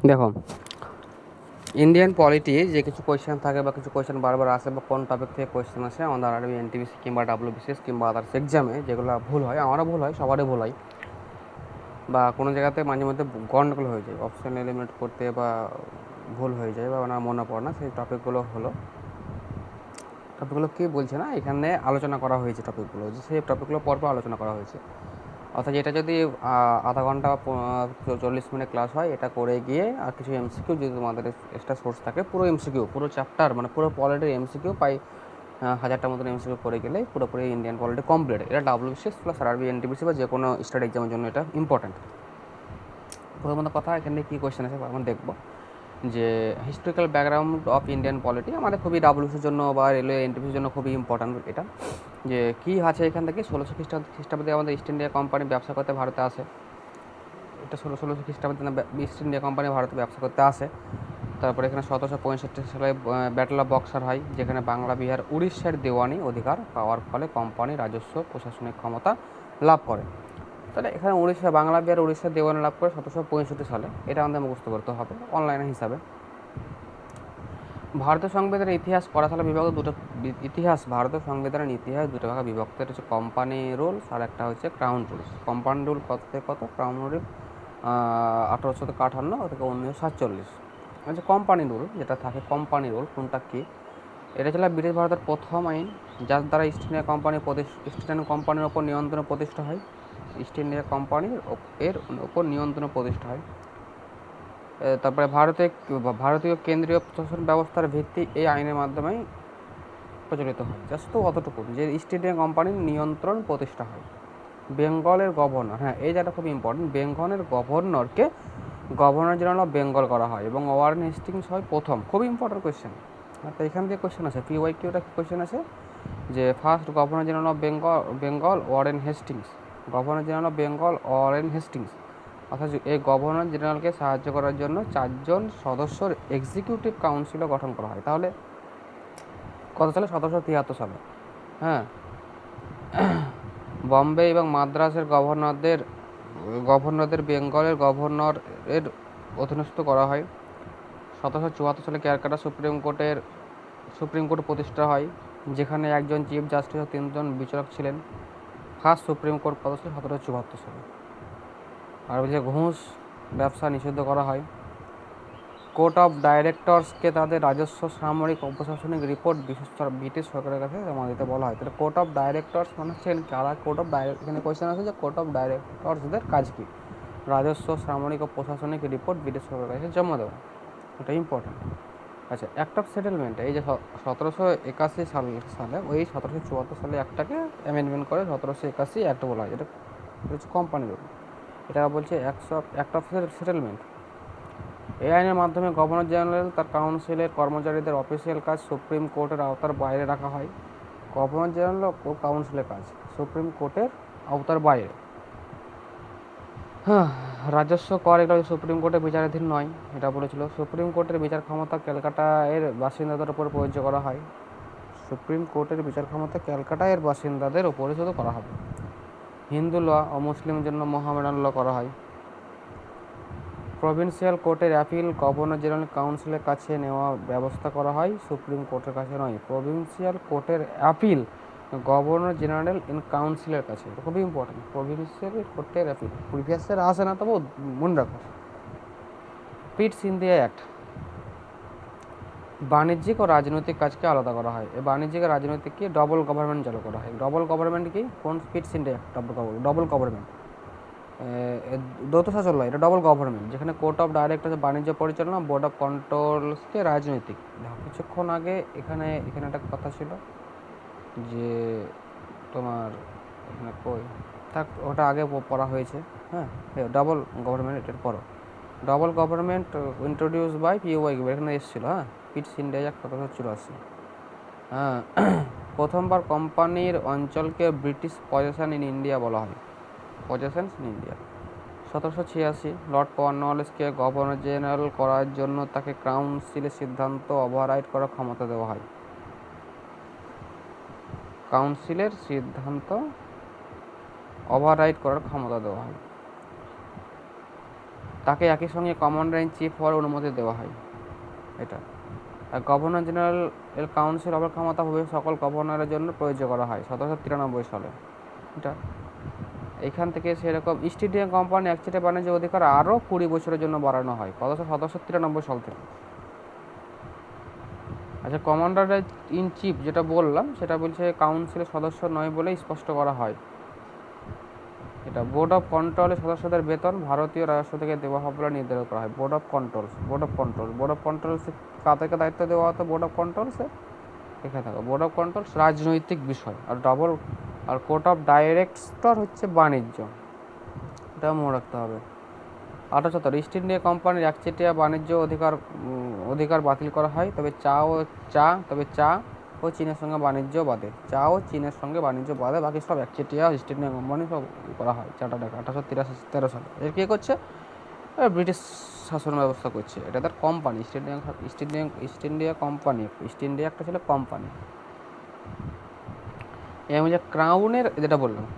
দেখো, Indian polity যে কিছু কোয়েশ্চেন থাকে বা কিছু কোয়েশ্চেন বারবার আসে বা কোন টপিক থেকে কোয়েশ্চেন আসে আমাদের আরবি এনটিপিসি কিংবা ডাব্লিউবিসিএস কিংবা আদার্স এক্সামে, যেগুলো ভুল হয়, আমারও ভুল হয়, সবারই ভুল হয়, বা কোনো জায়গাতে মাঝে মধ্যে গন্ডগোল হয়ে যায়, অপশান এলিমিনেট করতে বা ভুল হয়ে যায় বা ওনার মনে পড়ে না, সেই টপিকগুলো কী বলছে না, এখানে আলোচনা করা হয়েছে টপিকগুলো, যে সেই টপিকগুলো পরপর আলোচনা করা হয়েছে। অর্থাৎ এটা যদি আধা ঘন্টা 40 মিনিট ক্লাস হয়, এটা করে গিয়ে আর কিছু এমসিকিউ যদি তোমাদের এক্সট্রা সোর্স থাকে, পুরো এমসিকিউ, পুরো চ্যাপ্টার মানে পুরো পলিটির এমসিকিউ 1000টার মতন এমসিকিউ করে গেলে পুরোপুরি ইন্ডিয়ান পলিটি কমপ্লিট। এটা ডাব্লিউবিসিএস প্লাস আরবি এনটিপিসি বা যে কোনো স্টেট এক্সামের জন্য এটা ইম্পর্ট্যান্ট। প্রথমত কথা, এখানে কী কোয়েশ্চেন আছে এখন দেখবো, যে historical background of Indian polity আমাদের খুবই ডাব্লিউবিসির জন্য বা রেলওয়ে এনটিপিসির জন্য খুবই ইম্পর্ট্যান্ট। এটা যে কী আছে এখান থেকে 1600 খ্রিস্টাব্দে আমাদের ইস্ট ইন্ডিয়া কোম্পানি ব্যবসা করতে ভারতে আসে। এটা 1600 খ্রিস্টাব্দে ইস্ট ইন্ডিয়া কোম্পানি ভারতে ব্যবসা করতে আসে। তারপরে এখানে 1765 সালে ব্যাটল অফ বক্সার হয়, যেখানে বাংলা, বিহার, উড়িষ্যার দেওয়ানি অধিকার পাওয়ার ফলে কোম্পানি রাজস্ব প্রশাসনিক ক্ষমতা লাভ করে। তাহলে এখানে বাংলা, বিহার, উড়িষ্যার দেওয়ানি লাভ করে 1765 সালে, এটা আমাদের মুখস্থ করতে হবে অনলাইনে হিসাবে। ভারতীয় সংবিধানের ইতিহাস করা সালে বিভক্ত দুটো ভারতীয় সংবিধানের ইতিহাস দুটো ভাগে বিভক্ত। এটা হচ্ছে কোম্পানি রুলস আর একটা হচ্ছে ক্রাউন রুলস। কোম্পানি রুল কত থেকে কত, ক্রাউন রুল 1858 থেকে 1947। আচ্ছা, কোম্পানি রুল যেটা থাকে, কোম্পানি রুল কোনটা কী? এটা ছিল ব্রিটিশ ভারতের প্রথম আইন, যার দ্বারা ইস্ট ইন্ডিয়া কোম্পানির ওপর নিয়ন্ত্রণ প্রতিষ্ঠা হয়। ইস্ট ইন্ডিয়া কোম্পানির এর ওপর নিয়ন্ত্রণ প্রতিষ্ঠা হয়। তারপরে ভারতীয় কেন্দ্রীয় প্রশাসন ব্যবস্থার ভিত্তি এই আইনের মাধ্যমেই প্রচলিত হয়। জাস্ট অতটুকু, যে ইস্ট ইন্ডিয়া কোম্পানির নিয়ন্ত্রণ প্রতিষ্ঠা হয়। বেঙ্গলের গভর্নর, হ্যাঁ এই জায়গাটা খুব ইম্পর্টেন্ট, বেঙ্গলের গভর্নরকে গভর্নর জেনারেল অফ বেঙ্গল করা হয় এবং ওয়ারেন হেস্টিংস হয় প্রথম। খুব ইম্পর্টেন্ট কোয়েশ্চেন। তো এখান থেকে কোয়েশ্চেন আছে, পিওয়াইকিউটা কোয়েশ্চেন আছে যে first governor general of Bengal Warren Hastings. Governor general of Bengal Warren Hastings, অর্থাৎ এই গভর্নর জেনারেলকে সাহায্য করার জন্য 4জন সদস্যর এক্সিকিউটিভ কাউন্সিলও গঠন করা হয়। তাহলে কত সালে? 1773 সালে। হ্যাঁ, বম্বে এবং মাদ্রাসের গভর্নরদের বেঙ্গলের গভর্নরের অধীনস্থ করা হয়। 1774 সালে ক্যালকাটা সুপ্রিম কোর্ট প্রতিষ্ঠা হয়, যেখানে একজন চিফ জাস্টিস ও 3জন বিচারক ছিলেন। ফার্স্ট সুপ্রিম কোর্ট কত সালে? 1774 সালে। আর বলছে ঘুষ ব্যবসা নিষিদ্ধ করা হয়। কোর্ট অফ ডাইরেক্টরসকে তাদের রাজস্ব, সামরিক ও প্রশাসনিক রিপোর্ট ব্রিটিশ সরকারের কাছে জমা দিতে বলা হয়। তাহলে কোর্ট অফ ডাইরেক্টরস মানে হচ্ছেন কারা? এখানে কোয়েশ্চেন আছে যে কোর্ট অফ ডাইরেক্টরসদের কাজ কী? রাজস্ব, সামরিক ও প্রশাসনিক রিপোর্ট ব্রিটিশ সরকারের কাছে জমা দেওয়া। এটা ইম্পর্টেন্ট। আচ্ছা, অ্যাক্ট অফ সেটেলমেন্ট, এই যে 1781 সালে, ওই 1774 সালে একটাকে অ্যামেন্ডমেন্ট করে 1781 অ্যাক্ট বলা হয়। এটা হচ্ছে কোম্পানি রুল। এটা বলছে অ্যাক্ট অফ সেটেলমেন্ট। এই আইনের মাধ্যমে গভর্নর জেনারেল তার কাউন্সিলের কর্মচারীদের অফিসিয়াল কাজ সুপ্রিম কোর্টের আওতার বাইরে রাখা হয়। গভর্নর জেনারেল ও কাউন্সিলের কাজ সুপ্রিম কোর্টের আওতার বাইরে। হ্যাঁ, রাজস্ব কর এগুলো সুপ্রিম কোর্টের বিচারাধীন নয়, এটা বলেছিল। সুপ্রিম কোর্টের বিচার ক্ষমতা ক্যালকাটা এর বাসিন্দাদের উপর প্রযোজ্য করা হয়। সুপ্রিম কোর্টের বিচার ক্ষমতা ক্যালকাটা এর বাসিন্দাদের উপরে শুধু করা হবে। হিন্দু ল ও মুসলিমের জন্য মোহামেডান ল করা হয়। প্রভিন্সিয়াল কোর্টের অ্যাপিল গভর্নর জেনারেল কাউন্সিলের কাছে নেওয়া ব্যবস্থা করা হয়, সুপ্রিম কোর্টের কাছে নয়। প্রভিন্সিয়াল কোর্টের অ্যাপিল গভর্নর জেনারেল ইন কাউন্সিলের কাছে, এটা খুবই ইম্পর্টেন্ট। প্রভিন্সিয়াল কোর্টের অ্যাপিল প্রিভিয়াসের আসে না, তবু মনে রাখো। পিটস ইন্ডিয়া অ্যাক্ট, বাণিজ্যিক ও রাজনৈতিক কাজকে আলাদা করা হয়। এই বাণিজ্যিক আর রাজনৈতিক কি ডবল গভর্নমেন্ট চালু করা হয়। ডবল গভর্নমেন্ট কি? কোন? পিটস ইন্ডিয়া অ্যাক্ট ডবল গভর্নমেন্ট, দ্বৈত শাসন নয়, এটা ডবল গভর্নমেন্ট, যেখানে কোর্ট অফ ডাইরেক্টর বাণিজ্য পরিচালনা, বোর্ড অফ কন্ট্রোলসকে রাজনৈতিক। কিছুক্ষণ আগে এখানে একটা কথা ছিল যে তোমার এখানে কই থাক, ওটা আগে পড়া হয়েছে। হ্যাঁ, ডবল গভর্নমেন্ট, এটার পরও ডবল গভর্নমেন্ট ইন্ট্রোডিউস বাই পিওয়াই, এখানে এসেছিলো। হ্যাঁ, পিটস ইন্ডিয়া অ্যাক্ট 1784। হ্যাঁ, প্রথমবার কোম্পানির অঞ্চলকে ব্রিটিশ পজেশন ইন ইন্ডিয়া বলা হয়। Possessions in India. 1786 লর্ড কর্নওয়ালিসকে গভর্নর জেনারেল করার জন্য তাকে কাউন্সিলের সিদ্ধান্ত ওভাররাইড করার ক্ষমতা দেওয়া হয়। কাউন্সিলের সিদ্ধান্ত ওভাররাইড করার ক্ষমতা দেওয়া হয়। তাকে একই সঙ্গে কমান্ডার ইন চিফ হওয়ার অনুমতি দেওয়া হয়। এটা আর গভর্নর জেনারেল এর কাউন্সিল অফের ক্ষমতা হবে সকল গভর্নরের জন্য প্রযোজ্য করা হয় 1793 সালে। এটা এখান থেকে সেরকম ইস্ট ইন্ডিয়া কোম্পানি একচেটে বাণিজ্য অধিকার আরও 20 বছরের জন্য বাড়ানো হয় 1793 সাল থেকে। আচ্ছা, কমান্ডার ইন চিফ যেটা বললাম সেটা বলছে কাউন্সিলের সদস্য নয় বলেই স্পষ্ট করা হয়। এটা বোর্ড অফ কন্ট্রোলের সদস্যদের বেতন ভারতীয় রাজস্ব থেকে দেওয়া হবে বলে নির্ধারণ করা হয়। বোর্ড অফ কন্ট্রোলসে কাদেরকে দায়িত্ব দেওয়া হতো? বোর্ড অফ কন্ট্রোলসে এখানে থাকো বোর্ড অফ কন্ট্রোলস রাজনৈতিক বিষয়, আর কোর্ট অফ ডাইরেক্টর হচ্ছে বাণিজ্য। এটা মনে রাখতে হবে। 1870 ইস্ট ইন্ডিয়া কোম্পানির একচেটিয়া বাণিজ্য অধিকার বাতিল করা হয়, তবে চা ও চীনের সঙ্গে বাণিজ্য বাদে। বাকি সব একচেটিয়া ইস্ট ইন্ডিয়া কোম্পানি সব করা হয়। চারটা টাকা 1813 সালে। এর কী করছে? ব্রিটিশ শাসন ব্যবস্থা করছে। এটা তার কোম্পানি ইস্ট ইন্ডিয়া একটা ছিল কোম্পানি। এবং যে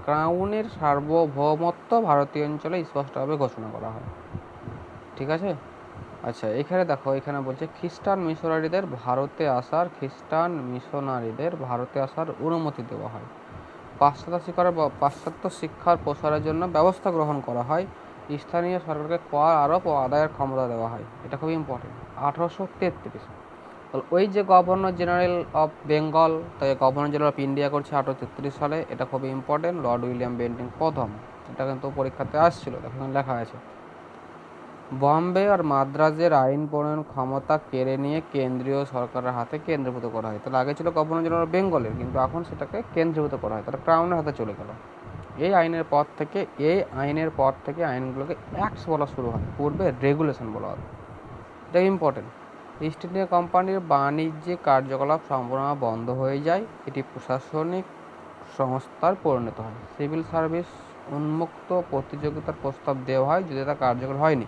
ক্রাউনের সার্বভৌমত্ব ভারতীয় অঞ্চলে স্পষ্টভাবে ঘোষণা করা হয়। ঠিক আছে। আচ্ছা, এখানে দেখো, এখানে বলছে খ্রিস্টান মিশনারিদের ভারতে আসার অনুমতি দেওয়া হয়। পাশ্চাত্য শিক্ষার প্রসারের জন্য ব্যবস্থা গ্রহণ করা হয়। স্থানীয় সরকারকে কর আরোপ ও আদায়ের ক্ষমতা দেওয়া হয়। এটা খুব ইম্পর্টেন্ট। 1833 ওই যে গভর্নর জেনারেল অফ বেঙ্গল, তাই গভর্নর জেনারেল অফ ইন্ডিয়া করছে 1833 সালে। এটা খুবই ইম্পর্টেন্ট। লর্ড উইলিয়াম বেন্টিং প্রথম। এটা কিন্তু পরীক্ষাতে আসছিল, দেখুন লেখা আছে। বম্বে আর মাদ্রাজের আইন প্রণয়ন ক্ষমতা কেড়ে নিয়ে কেন্দ্রীয় সরকারের হাতে কেন্দ্রীভূত করা হয়। তাহলে আগে ছিল গভর্নর জেনারেল বেঙ্গলের, কিন্তু এখন সেটাকে কেন্দ্রীভূত করা হয়, তাহলে ক্রাউনের হাতে চলে গেল। এই আইনের পর থেকে আইনগুলোকে অ্যাক্টস বলা শুরু হয়, পূর্বে রেগুলেশন বলা হতো। এটা ইম্পর্টেন্ট। ইস্ট ইন্ডিয়া কোম্পানির বাণিজ্যিক কার্যকলাপ সম্পূর্ণ বন্ধ হয়ে যায়। এটি প্রশাসনিক সংস্থার পরিণত হয়। সিভিল সার্ভিস উন্মুক্ত প্রতিযোগিতার প্রস্তাব দেওয়া হয়, যদি তা কার্যকর হয়নি।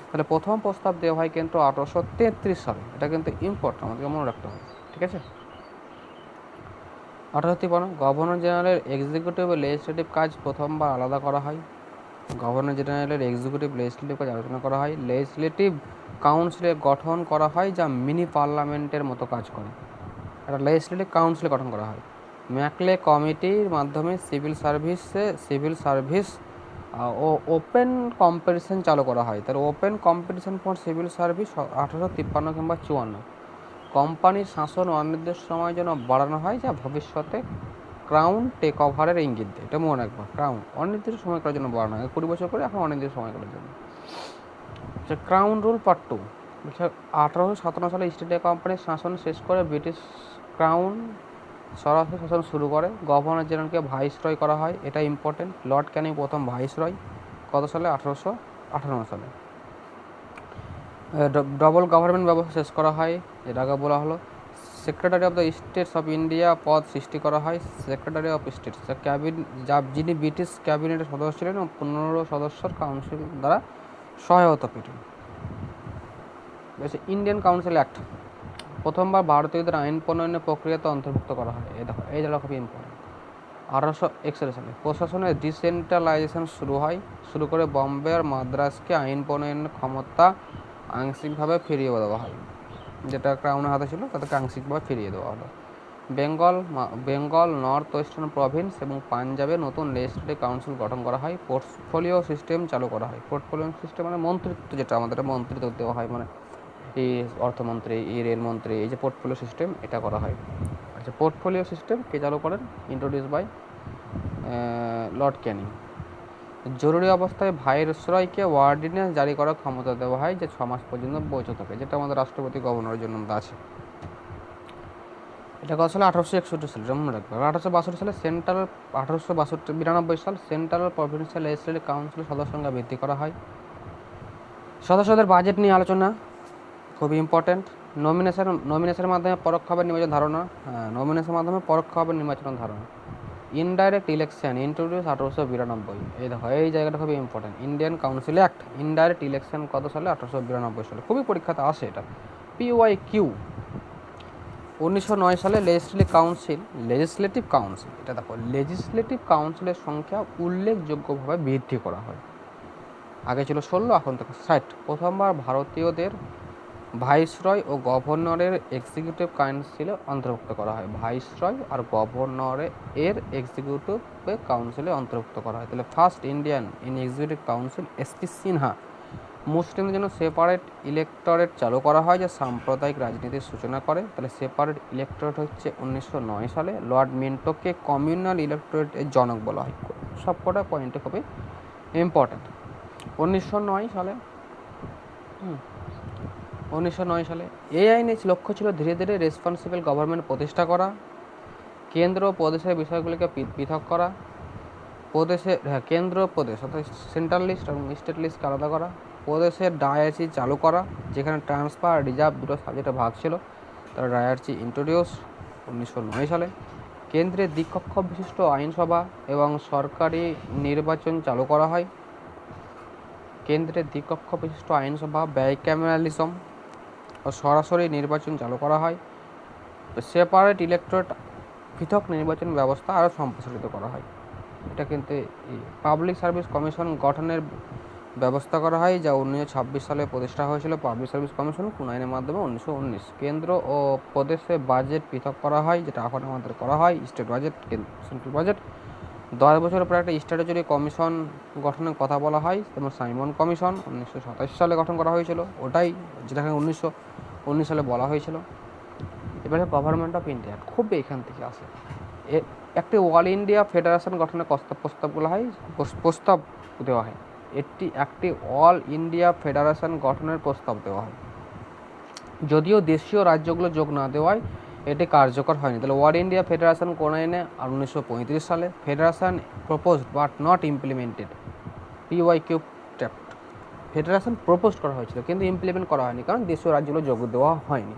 তাহলে প্রথম প্রস্তাব দেওয়া হয় কিন্তু 1833 সালে। এটা কিন্তু ইম্পর্টেন্ট, আমাদেরকে মনে রাখতে হবে। ঠিক আছে। 1853 গভর্নর জেনারেলের এক্সিকিউটিভ ও লেজিসলেটিভ কাজ প্রথমবার আলাদা করা হয়। গভর্নর জেনারেলের এক্সিকিউটিভ লেজিসলেটিভ কাজ আলোচনা করা হয়। লেজিসলেটিভ কাউন্সিলের গঠন করা হয়, যা মিনি পার্লামেন্টের মতো কাজ করে। একটা লেজিসলেটিভ কাউন্সিল গঠন করা হয়। ম্যাকলে কমিটির মাধ্যমে সিভিল সার্ভিস ও ওপেন কম্পিটিশন চালু করা হয়। তার open competition for civil service 1853 কিংবা 54। কোম্পানির শাসন অনির্দিষ্ট সময়ের জন্য বাড়ানো হয়, যা ভবিষ্যতে ক্রাউন টেক ওভারের ইঙ্গিত দেয়। এটা মনে রাখবা, ক্রাউন অনির্দিষ্ট সময় করার জন্য বাড়ানো হয়। 20 বছর করে, এখন অনির্দিষ্ট সময় করার জন্য। আচ্ছা, ক্রাউন রুল পার্ট 2। 1857 সালে ইস্ট ইন্ডিয়া কোম্পানির শাসন শেষ করে ব্রিটিশ ক্রাউন সরাসরি শাসন শুরু করে। গভর্নর জেনারেলকে ভাইসরয় করা হয়। এটা ইম্পর্টেন্ট। লর্ড ক্যানিং প্রথম ভাইসরয়। কত সালে? 1858 সালে। ডবল গভর্নমেন্ট ব্যবস্থা শেষ করা হয়, যেটা আগে বলা হলো। Secretary of the states of India পদ সৃষ্টি করা হয়। সেক্রেটারি অফ স্টেটস যিনি ব্রিটিশ ক্যাবিনেটের সদস্য ছিলেন ও 15 সদস্যের কাউন্সিল দ্বারা সহায়তা পেতেন। ইন্ডিয়ান কাউন্সিল অ্যাক্ট প্রথমবার ভারতীয়দের আইন প্রণয়নের প্রক্রিয়াতে অন্তর্ভুক্ত করা হয়। এই জায়গা খুবই ইম্পর্টেন্ট। 1861 সালে প্রশাসনের ডিসেন্ট্রালাইজেশন শুরু করে বম্বে আর মাদ্রাজকে আইন প্রণয়নের ক্ষমতা আংশিকভাবে ফিরিয়ে দেওয়া হয়। যেটা ক্রাউনের হাতে ছিল তাদেরকে আংশিকভাবে ফিরিয়ে দেওয়া হলো। বেঙ্গল নর্থ ওয়েস্টার্ন প্রভিন্স এবং পাঞ্জাবে নতুন লেজিসলেটিভ কাউন্সিল গঠন করা হয়। পোর্টফোলিও সিস্টেম চালু করা হয়। পোর্টফোলিও সিস্টেম মানে মন্ত্রিত্ব, যেটা আমাদের মন্ত্রিত্ব দেওয়া হয়, মানে এই অর্থমন্ত্রী, এই রেলমন্ত্রী, এই যে পোর্টফোলিও সিস্টেম, এটা করা হয়। আচ্ছা, পোর্টফোলিও সিস্টেম কে চালু করেন? Introduce by lord Canning. জরুরি অবস্থায় ভাইসরয়কে অর্ডিন্যান্স জারি করার ক্ষমতা দেওয়া হয়, যে 6 মাস পর্যন্ত বৈধ থাকে, যেটা আমাদের রাষ্ট্রপতি গভর্নরের জন্য আছে। এটা কত সালে? 1861 সালে, মনে রাখবে। 1862 সালে 1892 সাল সেন্ট্রাল প্রভিন্সিয়াল লেজিসলেটিভ কাউন্সিলের সদস্য সংখ্যা বৃদ্ধি করা হয়। সদস্যদের বাজেট নিয়ে আলোচনা খুবই ইম্পর্টেন্ট। নমিনেশনের মাধ্যমে পরোক্ষভাবে নির্বাচন ধারণা। Indirect election introduce 1892। এই দেখো, এই জায়গাটা খুবই important. Indian council act, indirect election কত সালে? 1892 সালে। খুবই পরীক্ষাতে আসে এটা, PYQ। 1909 সালে লেজিসলেটিভ কাউন্সিল, এটা দেখো, লেজিসলেটিভ কাউন্সিলের সংখ্যা উল্লেখযোগ্যভাবে বৃদ্ধি করা হয়। আগে ছিল 16, এখন থেকে 60। প্রথমবার ভারতীয়দের ভাইসরয় ও গভর্নরের এক্সিকিউটিভ কাউন্সিলে অন্তর্ভুক্ত করা হয়। ভাইসরয় আর গভর্নরের এক্সিকিউটিভ কাউন্সিলে অন্তর্ভুক্ত করা হয়। তাহলে first Indian in executive council S P. Sinha. মুসলিমদের জন্য সেপারেট ইলেক্টরেট চালু করা হয়, যা সাম্প্রদায়িক রাজনীতির সূচনা করে। তাহলে সেপারেট ইলেক্টরেট হচ্ছে 1909 সালে। লর্ড মিন্টোকে কমিউনাল ইলেক্টরেটের জনক বলা হয়। সবকটা পয়েন্টে খুবই ইম্পর্ট্যান্ট। 1909 সালে 1909 সালে এই আইনের লক্ষ্য ছিল ধীরে ধীরে রেসপন্সিবল গভর্নমেন্ট প্রতিষ্ঠা করা, কেন্দ্র ও প্রদেশের বিষয়গুলিকে পৃথক করা, কেন্দ্র প্রদেশ অর্থাৎ সেন্ট্রাল লিস্ট এবং স্টেট লিস্টকে আলাদা করা, প্রদেশের ডায়ার্চি চালু করা, যেখানে ট্রান্সফার রিজার্ভ দুটো সাবজেক্টে ভাগ ছিল, তার ডায়ার্চি ইন্ট্রোডিউস 1909 সালে। কেন্দ্রের দ্বিকক্ষ বিশিষ্ট আইনসভা এবং সরকারি নির্বাচন চালু করা হয়। কেন্দ্রের দ্বিকক্ষ বিশিষ্ট আইনসভা, বাইক্যামেরালিজম ও সরাসরি নির্বাচন চালু করা হয়। সেপারেট ইলেক্টরেট, পৃথক নির্বাচন ব্যবস্থা আরও সম্প্রসারিত করা হয়। এটা কিন্তু পাবলিক সার্ভিস কমিশন গঠনের ব্যবস্থা করা হয়, যা 1926 সালে প্রতিষ্ঠা হয়েছিল। পাবলিক সার্ভিস কমিশন কোন আইনের মাধ্যমে? 1919। কেন্দ্র ও প্রদেশে বাজেট পৃথক করা হয়, যেটা এখন আমাদের করা হয়, স্টেট বাজেট, সেন্ট্রাল বাজেট। 10 বছরের পর একটা স্ট্র্যাটেজি কমিশন গঠনের কথা বলা হয়, যেমন সাইমন কমিশন 1927 সালে গঠন করা হয়েছিল, ওটাই যেটাকে 1919 সালে বলা হয়েছিল। এবারে গভর্নমেন্ট অফ ইন্ডিয়া খুব এখান থেকে আসে। একটি অল ইন্ডিয়া ফেডারেশন গঠনের প্রস্তাবগুলো হয়, প্রস্তাব দেওয়া হয়। একটি অল ইন্ডিয়া ফেডারেশন গঠনের প্রস্তাব দেওয়া হয়, যদিও দেশীয় রাজ্যগুলো যোগ না দেওয়ায় এটি কার্যকর হয়নি। তাহলে অল ইন্ডিয়া ফেডারেশন কোন আইনে? আর 1935 সালে। Federation proposed but not implemented, PYQ ট্যাপ্ট। ফেডারেশন প্রপোজ করা হয়েছিল কিন্তু ইমপ্লিমেন্ট করা হয়নি, কারণ দেশীয় রাজ্যগুলো যোগ দেওয়া হয়নি।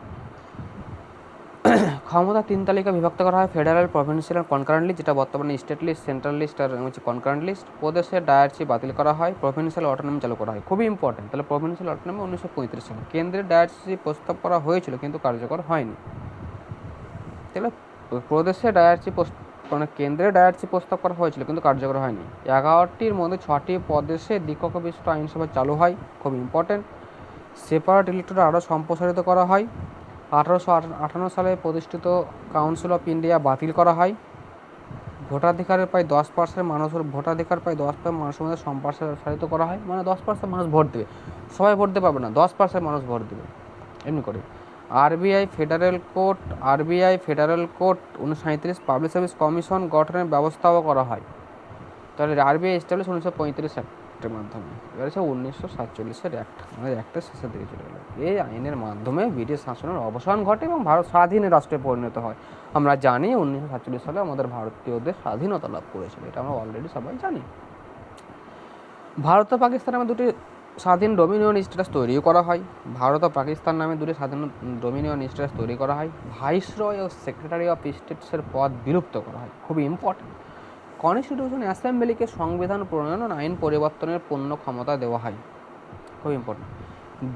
ক্ষমতা 3 তালিকা বিভক্ত করা হয়, ফেডারেল, প্রভিন্সিয়াল আর কনকারেন্ট লিস্ট, যেটা বর্তমানে স্টেট লিস্ট, সেন্ট্রাল লিস্ট আর হচ্ছে কনকারেন্ট লিস্ট। প্রদেশের ডায়ার্চি বাতিল করা হয়, প্রভিন্সিয়াল অটোনমি চালু করা হয়। খুবই ইম্পর্টেন্ট। তাহলে প্রভিন্সিয়াল অটোনমি 1935 সালে। কেন্দ্রের ডায়ার্চি প্রস্তাব করা হয়েছিল কিন্তু কার্যকর হয়নি। তাহলে প্রদেশের ডায়ার্চি মানে কেন্দ্রের ডায়ার্চি প্রস্তাব করা হয়েছিল কিন্তু কার্যকর হয়নি। 11টির মধ্যে 6টি প্রদেশে দ্বিকক্ষ বিশিষ্ট আইনসভা চালু হয়, খুব ইম্পর্টেন্ট। সেপারেট ইলেক্টরেট আরও সম্প্রসারিত করা হয়। 1858 সালে প্রতিষ্ঠিত কাউন্সিল অফ ইন্ডিয়া বাতিল করা হয়। ভোটাধিকারের প্রায় 10% মানুষের ভোটাধিকার প্রায় 10% মানুষের মধ্যে সম্প্রসারিত করা হয়, মানে 10% মানুষ ভোট দেবে, সবাই ভোট দিতে পারবে না, 10% মানুষ ভোট দেবে, এমনি করে। RBI federal court 1937 public service commission গঠনের ব্যবস্থাও করা হয়। তাহলে আরবিআই এস্টাবলিশ 1935 অ্যাক্টের মাধ্যমে। এবার হচ্ছে 1947 অ্যাক্ট, আমাদের অ্যাক্টের শেষের দিকে চলে গেল। এই আইনের মাধ্যমে ব্রিটিশ শাসনের অবসান ঘটে এবং ভারত স্বাধীন রাষ্ট্রে পরিণত হয়। আমরা জানি 1947 সালে আমাদের ভারতীয়দের স্বাধীনতা লাভ করেছিল, এটা আমরা অলরেডি সবাই জানি। ভারত ও পাকিস্তান নামে দুটি স্বাধীন ডোমিনিয়ন স্ট্যাটাস তৈরিও করা হয়। ভারত ও পাকিস্তান নামে দুটি স্বাধীন ডোমিনিয়ন স্ট্যাটাস তৈরি করা হয়। ভাইসরয় ও সেক্রেটারি অফ স্টেটসের পদ বিলুপ্ত করা হয়, খুবই ইম্পর্টেন্ট। কনস্টিটিউশন অ্যাসেম্বলিকে সংবিধান প্রণয়ন ও আইন পরিবর্তনের পূর্ণ ক্ষমতা দেওয়া হয়, খুব ইম্পর্টেন্ট।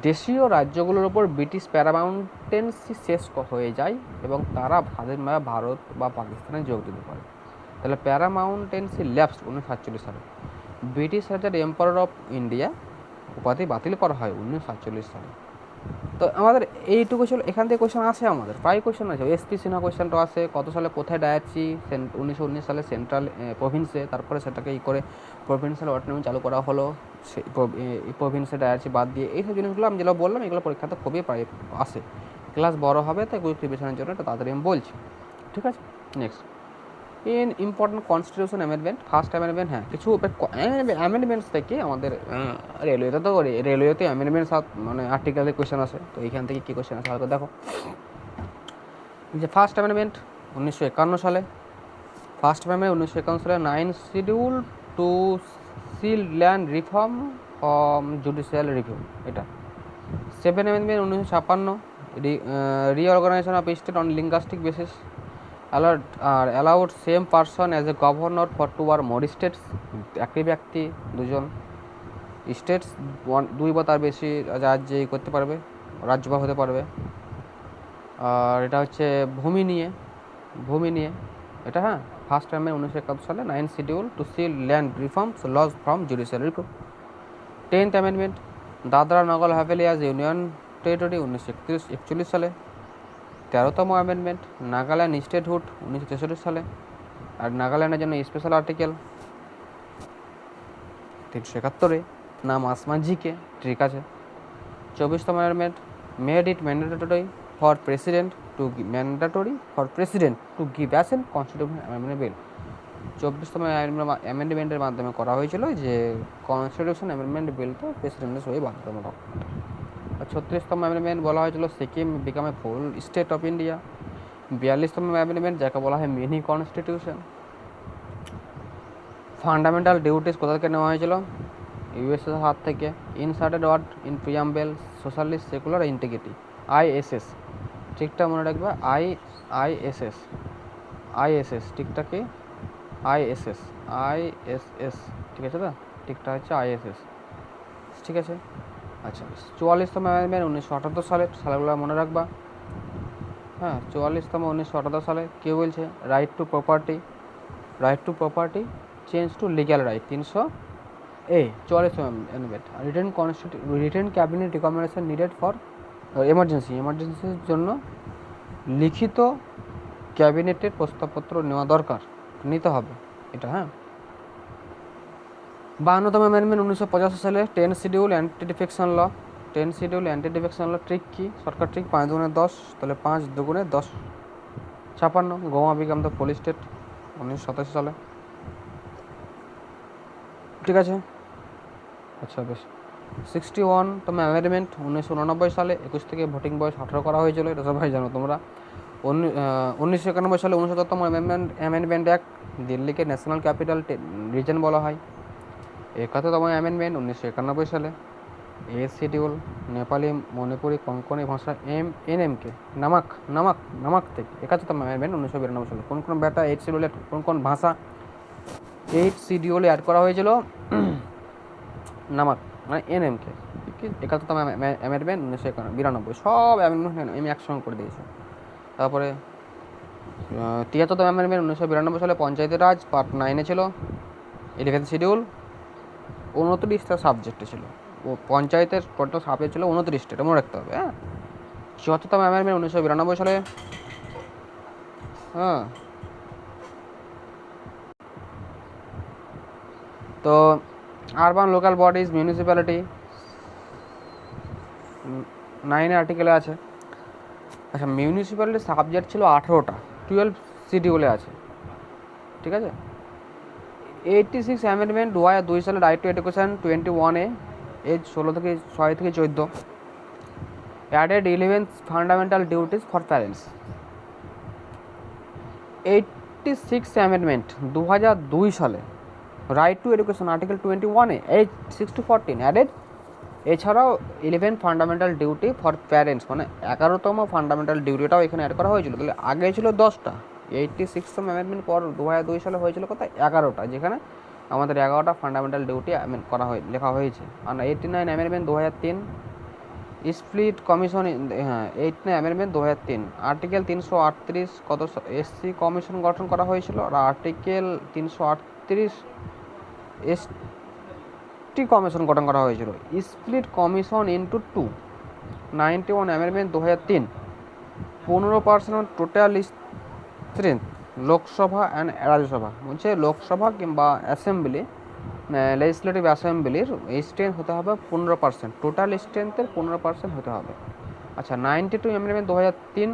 দেশীয় রাজ্যগুলোর ওপর ব্রিটিশ প্যারামাউন্টেন্সি শেষ হয়ে যায় এবং তারা স্বাধীনভাবে ভারত বা পাকিস্তানে যোগ দিতে পারে। তাহলে প্যারামাউন্টেন্সি ল্যাপস 1947 সালে। ব্রিটিশ রাজার এম্পারার অফ ইন্ডিয়া উপাধি বাতিল করা হয় 1947 সালে। তো আমাদের এইটুকু ছিল, এখান থেকে কোয়েশ্চেন আসে, আমাদের প্রায় কোয়েশ্চেন আছে। এস.পি. সিনহা কোয়েশ্চেনটা আসে, কত সালে কোথায় ডায়ার্চি 1919 সালে সেন্ট্রাল প্রভিন্সে, তারপরে সেটাকে করে প্রভিন্সিয়াল অটোনমি চালু করা হলো, সেই প্রভিন্সে ডায়ার্চি বাদ দিয়ে। এইসব জিনিসগুলো আমি যেগুলো বললাম এগুলো পরীক্ষাতে খুবই প্রায় আসে। ক্লাস বড় হবে তাই কুইক রিভিশনের জন্য এটা তাড়াতাড়ি আমি বলছি, ঠিক আছে। Next, in important constitution amendment, first amendment. হ্যাঁ, কিছু অ্যামেন্ডমেন্টস থেকে আমাদের রেলওয়েতে অ্যামেন্ডমেন্টস মানে আর্টিকেলের কোয়েশ্চেন আসে। তো এইখান থেকে কী কোয়েশ্চেন আসে হয়তো দেখো, যে ফার্স্ট অ্যামেন্ডমেন্ট 1951 সালে। ফার্স্ট অ্যামেন্ডমেন্ট 1951 সালে 9 schedule to seal land reform from judicial review, এটা। 7 amendment 1956, reorganisation of state on linguistic basis, allowed same person as a governor for 2 or more states, একই ব্যক্তি দুজন স্টেটস 2 বা তার বেশি রাজ্যে করতে পারবে, রাজ্যপাল হতে পারবে। আর এটা হচ্ছে ভূমি নিয়ে এটা, হ্যাঁ। ফার্স্ট টাইমে 1971 সালে 9 schedule to seal land reforms laws from judicial review. 10th amendment, Dadra Nagar Haveli as union territory 1941 সালে। 13তম অ্যামেন্ডমেন্ট, নাগাল্যান্ড স্টেটহুড 1963 সালে। আর নাগাল্যান্ডের জন্য স্পেশাল আর্টিকেল 371, নাম আসমানজিকে, ঠিক আছে। 24তম amendment, made it mandatory for president to give assent constitution amendment bill. 24তম অ্যামেন্ডমেন্টের মাধ্যমে করা হয়েছিল যে কনস্টিটিউশন অ্যামেন্ডমেন্ট বিলটা প্রেসিডেন্টের সই বাধ্যতামূলক। আর 36তম অ্যামেন্ডমেন্ট বলা হয়েছিল Sikkim become a full state of India. 42তম অ্যামেন্ডমেন্ট, যাকে বলা হয় মিনি কনস্টিটিউশন। ফান্ডামেন্টাল ডিউটিস কোথা থেকে নেওয়া হয়েছিল? ইউএসএর হাত থেকে। Inserted word in preamble, socialist secular integrity, ISS, ঠিকঠাক মনে রাখবে, আইএসএস, ঠিকঠাক কি আইএসএস, ঠিক আছে তো, ঠিকঠাক হচ্ছে আইএসএস, ঠিক আছে। আচ্ছা, 44তম অ্যামেন্ডমেন্ট 1978 সালের, সালগুলো মনে রাখবা। হ্যাঁ, 44তম 1978 সালে কেউ বলছে right to property change to legal right, 300 A 44তম amendment. Written cabinet recommendation needed for এমার্জেন্সির জন্য লিখিত ক্যাবিনেটের প্রস্তাবপত্র নেওয়া দরকার, নিতে হবে এটা, হ্যাঁ। 52তম অ্যামেন্ডমেন্ট 1985 সালে, 10 schedule anti defection law, trick কি? সরকার ট্রিক 5 দুগুণে 10, তাহলে 5 দুগুণে 10, 56। Goa become the full state 1987 সালে, ঠিক আছে। আচ্ছা, বেশ। 61তম অ্যামেন্ডমেন্ট 1989 সালে, 21 থেকে ভোটিং বয়স 18 করা হয়েছিল, এটা সবাই জানো তোমরা। 1991 সালে 69তম অ্যামেন্ডমেন্ট অ্যাক্ট, দিল্লিকে ন্যাশনাল ক্যাপিটাল রিজন বলা হয়। 71তম অ্যামেন্ডমেন্ট 1991 সালে, এ শিডিউল, নেপালি, মণিপুরি, কোঙ্কনি ভাষা এনএমকে নামাক থেকে। 71তম অ্যামেন্ডমেন্ট 1992 সালে, কোন ব্যাটা 8 শিডিউলে কোন ভাষা 8 শিডিউলে অ্যাড করা হয়েছিল? নামাক মানে এনএমকে। 71তম অ্যামেন্ডমেন্ট 1992, সব অ্যামেন্ডমেন্ট আমি একসঙ্গে করে দিয়েছি। তারপরে 73তম অ্যামেন্ডমেন্ট 1992 সালে, পঞ্চায়েতের রাজ পার্ট 9 ছিল, 11th শিডিউল, 29টা সাবজেক্টে ছিল। ও পঞ্চায়েতের টোটাল সাবজেক্ট ছিল 29টা, এটা মনে রাখতে হবে, হ্যাঁ। 74তম অ্যামেন্ডমেন্ট 1992 সালে, হ্যাঁ। তো আরবান লোকাল বডিজ মিউনিসিপ্যালিটি 9 আর্টিকেলে আছে। আচ্ছা, মিউনিসিপ্যালিটির সাবজেক্ট ছিল 18টা, 12 শিডিউলে আছে, ঠিক আছে। 86 অ্যামেন্ডমেন্ট 2002 সালে, right to education 21A, age 16 থেকে 6 থেকে 14, added 11 fundamental duties for parents. 86 amendment 2002 সালে, right to education article 21A, age 6 to 14 added. এছাড়াও 11 ফান্ডামেন্টাল ডিউটি ফর প্যারেন্টস, মানে 11তম ফান্ডামেন্টাল ডিউটিটাও এখানে অ্যাড করা হয়েছিল। তাহলে আগে ছিল 10টা, 86তম অ্যামেন্ডমেন্ট পর 2002 সালে হয়েছিল কোথায়? 11টা, যেখানে আমাদের 11টা ফান্ডামেন্টাল ডিউটি লেখা হয়েছে। আর 89 অ্যামেন্ডমেন্ট 2003, স্প্লিট কমিশন, হ্যাঁ 89 অ্যামেন্ডমেন্ট 2003, আর্টিকেল 338 কত এসসি কমিশন গঠন করা হয়েছিল, আর আর্টিকেল 338 এসটি কমিশন গঠন করা হয়েছিল। Split commission into 2। 91 amendment 2003, 15% total strength Lok Sabha and Rajya Sabha, বলছে লোকসভা কিংবা অ্যাসেম্বলি, লেজিসলেটিভ অ্যাসেম্বলির স্ট্রেংথ হতে হবে 15%, টোটাল স্ট্রেংথের 15% হতে হবে। আচ্ছা, 92 অ্যামেন্ডমেন্ট 2003,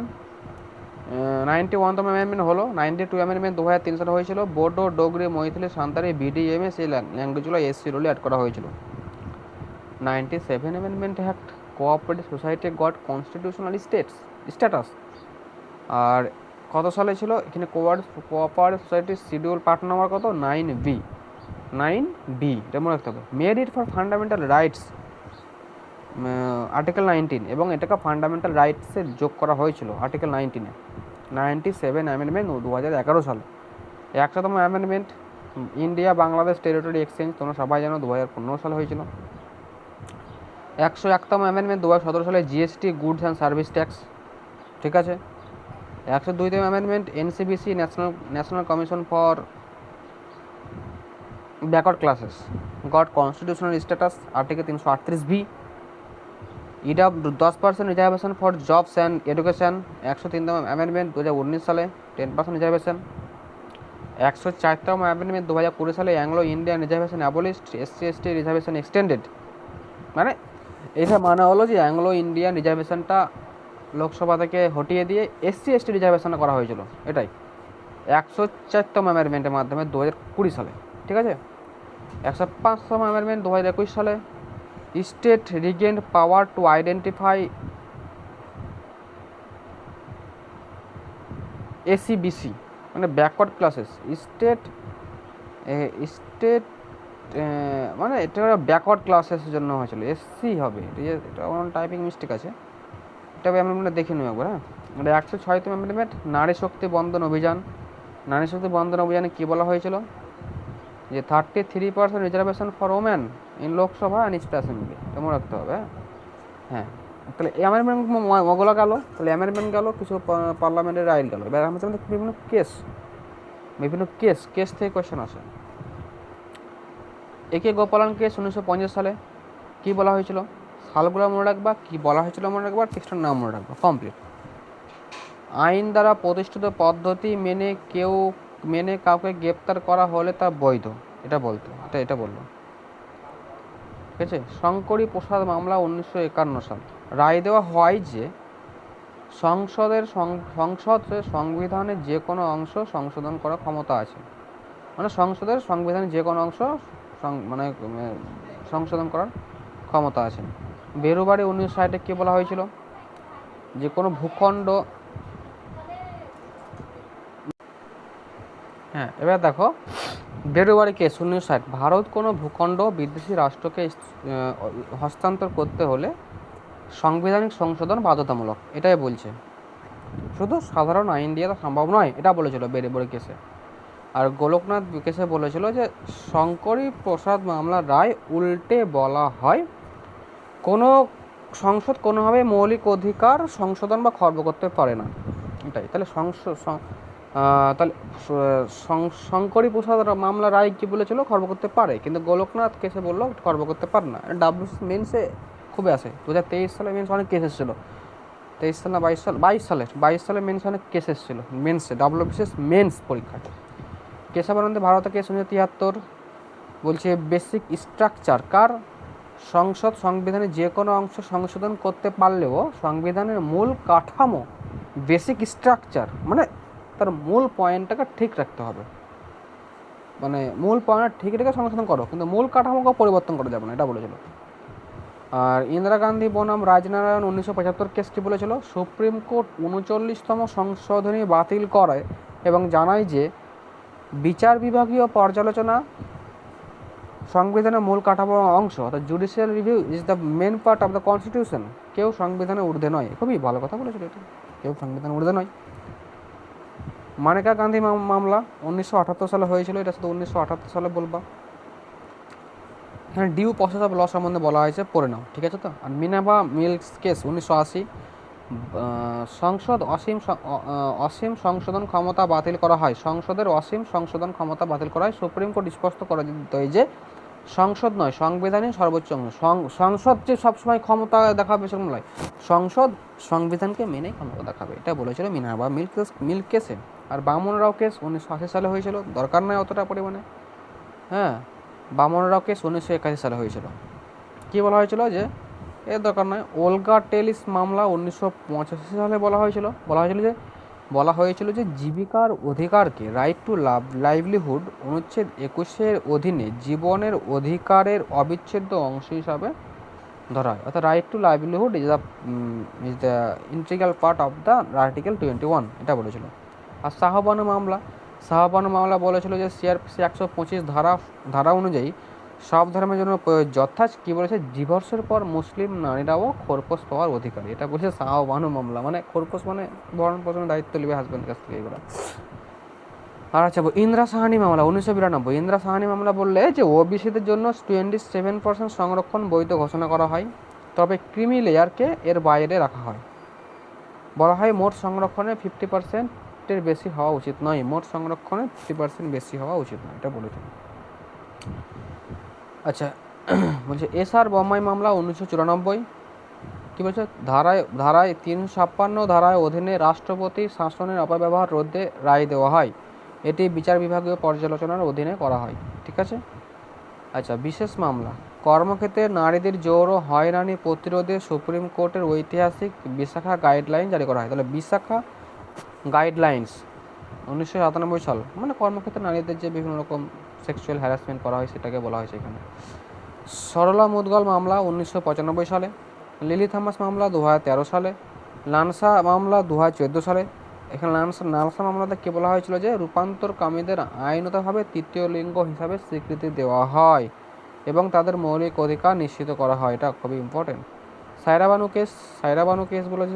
91তম অ্যামেন্ডমেন্ট হলো। 92 অ্যামেন্ডমেন্ট 2003 সালে হয়েছিল, বোডো, ডোগরি, মৈথিলি, সাঁওতালি, বিডিএমএস এই ল্যাঙ্গুয়েজগুলো এসসি রোলে অ্যাড করা হয়েছিল। 97 amendment act, cooperative society got constitutional status. আর কত সালে ছিল এখানে? কোঅপারেটিভ সোসাইটির শিডিউল পার্ট নাম্বার কত? 9B, এটা মনে রাখতে হবে। Made it for fundamental rights article 19, এবং এটাকে ফান্ডামেন্টাল রাইটসে যোগ করা হয়েছিল আর্টিকেল 19-এ। 97 অ্যামেন্ডমেন্ট 2011 সালে। 100তম amendment, India Bangladesh territory exchange, তোমরা সবাই জানো 2015 সালে হয়েছিল। 101তম অ্যামেন্ডমেন্ট 2017 সালে, GST, goods and service tax, ঠিক আছে। 102তম amendment, NCBC, national commission for backward classes got constitutional status article 338B। ইডাব 10% reservation for jobs and education 103তম অ্যামেন্ডমেন্ট 2019 সালে 10% রিজার্ভেশন। 104তম অ্যামেন্ডমেন্ট 2020 সালে Anglo Indian reservation abolished, SC ST reservation extended. মানে এটা মানে হলো যে অ্যাংলো ইন্ডিয়ান রিজার্ভেশনটা লোকসভা থেকে হটিয়ে দিয়ে SC ST রিজার্ভেশন করা হয়েছিল, এটাই 104তম অ্যামেন্ডমেন্টের মাধ্যমে 2020 সালে। ঠিক আছে। 105তম অ্যামেন্ডমেন্ট 2021 সালে state regained power to identify ACBC মানে ব্যাকওয়ার্ড ক্লাসেস স্টেট স্টেট মানে এটা ব্যাকওয়ার্ড ক্লাসেসের জন্য হয়েছিল, SC হবে। এটা আমার টাইপিং মিস্টেক আছে, এটা অ্যামেন্ডমেন্ট দেখে নিও একবার। হ্যাঁ, এটা 106তম অ্যামেন্ডমেন্ট নারী শক্তি বন্ধন অভিযান। নারী শক্তি বন্ধন অভিযানে কী বলা হয়েছিল যে 33% reservation for women in Lok Sabha and state assembly, এটা মনে রাখতে হবে। হ্যাঁ, তাহলে এই অ্যামেন্ডমেন্ট ওগুলো গেল, তাহলে অ্যামেন্ডমেন্ট গেল, কিছু পার্লামেন্টের রাইট গেল। এবার আমাদের বিভিন্ন কেস থেকে কোয়েশ্চেন আসে। একে গোপালন কেস 1950 সালে কী বলা হয়েছিল, সালগুলো মনে রাখবা, কী বলা হয়েছিল মনে রাখবা, টেক্সটের নাম মনে রাখবা, কমপ্লিট। আইন দ্বারা প্রতিষ্ঠিত পদ্ধতি মেনে কাউকে গ্রেপ্তার করা হলে তা বৈধ, এটা বললো। ঠিক আছে। শঙ্করী প্রসাদ মামলা 1951 সাল রায় দেওয়া হয় যে সংসদের সংবিধানে যে কোনো অংশ সংশোধন করার ক্ষমতা আছে, মানে সংসদের সংবিধানের যে কোনো অংশ সংশোধন করার ক্ষমতা আছে। বেরুবাড়ি 1960 কী বলা হয়েছিল, যে কোনো ভূখণ্ড। হ্যাঁ, এবার দেখো বেরুবাড়ি কেস 1960, ভারত কোনো ভূখণ্ড বিদেশি রাষ্ট্রকে হস্তান্তর করতে হলে সাংবিধানিক সংশোধন বাধ্যতামূলক, এটাই বলছে। শুধু সাধারণ আইন দিয়ে তো সম্ভব নয়, এটা বলেছিল বেরুবাড়ি কেসে। আর গোলকনাথ কেসে বলেছিল যে শঙ্করী প্রসাদ মামলার রায় উল্টে বলা হয় কোনো সংসদ কোনোভাবে মৌলিক অধিকার সংশোধন বা খর্ব করতে পারে না, এটাই। তাহলে শঙ্করী প্রসাদ মামলা রায় কী বলেছিল, খর্ব করতে পারে, কিন্তু গোলকনাথ কেসে বললো খর্ব করতে পারে না। WBCS মেন্সে খুবই আসে, 2023 সালে মেন্স অনেক কেস এসেছিলো, 23 সাল না 22 সালে মেন্স অনেক কেস এসেছিলো মেন্সে, WBCS মেন্স পরীক্ষায়। কেশবানন্দে ভারত কেস 1973 বলছে বেসিক স্ট্রাকচার কার, সংবিধানের যে কোনো অংশ সংশোধন করতে পারলেও সংবিধানের মূল কাঠামো বেসিক স্ট্রাকচার মানে তার মূল পয়েন্টটাকে ঠিক রাখতে হবে, মানে মূল পয়েন্ট ঠিক রেখে সংশোধন করো, কিন্তু মূল কাঠামোকে পরিবর্তন করা যাবে না, এটা বলেছিল। আর ইন্দিরা গান্ধী বনাম রাজনারায়ণ 1975 কেস কী বলেছিল, সুপ্রিম কোর্ট 39তম সংশোধনী বাতিল করে এবং জানায় যে বিচার বিভাগীয় পর্যালোচনা সংবিধানের মূল কাঠামো অংশ, অর্থাৎ judicial review is the main part of the constitution. কেউ সংবিধানের ঊর্ধ্বে নয়, খুবই ভালো কথা বলেছিল এটা, কেউ সংবিধানের ঊর্ধ্বে নয়। মানেকা গান্ধী মামলা 1978 সালে হয়েছিল, এটা শুধু 1978 সালে বলবা। এখানে ডিউ প্রসেস অফ ল সম্বন্ধে বলা হয়েছে, পড়ে নাও, ঠিক আছে তো। আর মিনার্ভা মিলস কেস 1980, সংসদ অসীম সংশোধন ক্ষমতা বাতিল করা হয়, সংসদের অসীম সংশোধন ক্ষমতা বাতিল করা হয়। সুপ্রিম কোর্ট স্পষ্ট করে দিতে হয় যে সংসদ নয়, সংবিধানই সর্বোচ্চ অংশ। সংসদ যে সবসময় ক্ষমতা দেখাবে সেরকম নয়, সংসদ সংবিধানকে মেনে ক্ষমতা দেখাবে, এটা বলেছিল মিনার্ভা মিল কেসে। আর বামনরাও কেস 1980 সালে হয়েছিল, দরকার নয় অতটা পরিমাণে। হ্যাঁ, বামনরাও কেস 1981 সালে হয়েছিল। কী বলা হয়েছিল যে এর দরকার নয়। ওলগা টেলিস মামলা 1985 সালে বলা হয়েছিল যে জীবিকার অধিকারকে রাইট টু লাইভলিহুড অনুচ্ছেদ 21 অধীনে জীবনের অধিকারের অবিচ্ছেদ্য অংশ হিসাবে ধরা হয়, অর্থাৎ right two livelihood is the integral part of the article 21, এটা বলেছিল। আর শাহবানু মামলা বলেছিল যে CRPC 125 ধারা অনুযায়ী সব ধর্মের জন্য প্রযোজ্য, অর্থাৎ কী বলেছে, ডিভোর্সের পর মুসলিম নারীরাও খোরপোশ পাওয়ার অধিকারী, এটা বলছে শাহবানু মামলা। মানে খোরপোশ মানে ভরণ পোষণের দায়িত্ব নেবে হাজব্যান্ডের কাছ থেকে, এগুলো। আর আচ্ছা, ইন্দিরা সাহানি মামলা 1992, ইন্দিরা সাহানি মামলা বললে যে ওবিসিদের জন্য 27% সংরক্ষণ বৈধ ঘোষণা করা হয়, তবে ক্রিমি লেয়ারকে এর বাইরে রাখা হয়। বলা হয় মোট সংরক্ষণে 50%-এর বেশি হওয়া উচিত নয়, মোট সংরক্ষণে 50% বেশি হওয়া উচিত নয়, এটা বলেছিল। আচ্ছা, বলছে এসআর বোম্মাই মামলা 1994, কী বলছে, ধারায় 356 ধারায় অধীনে রাষ্ট্রপতি শাসনের অপব্যবহার রোধে রায় দেওয়া হয়। এটি বিচার বিভাগীয় পর্যালোচনার অধীনে করা হয়। ঠিক আছে। আচ্ছা, বিশেষ মামলা কর্মক্ষেত্রে নারীদের যৌন হয়রানি প্রতিরোধে সুপ্রিম কোর্টের ঐতিহাসিক বিশাখা গাইডলাইন জারি করা হয়। তাহলে বিশাখা গাইডলাইন্স 1997 সাল, মানে কর্মক্ষেত্রে নারীদের যে বিভিন্ন রকম সেক্সুয়াল হ্যারাসমেন্ট করা হয় সেটাকে বলা হয়েছে এখানে। সরলা মুদগল মামলা 1995 সালে, লিলি থমাস মামলা 2013 সালে, লানসা মামলা 2014 সালে। এখানে নালসা মামলাতে কী বলা হয়েছিল যে রূপান্তরকামীদের আইনতভাবে তৃতীয় লিঙ্গ হিসাবে স্বীকৃতি দেওয়া হয় এবং তাদের মৌলিক অধিকার নিশ্চিত করা হয়। এটা খুবই ইম্পর্টেন্ট। সায়রা বানু কেস বলেছে,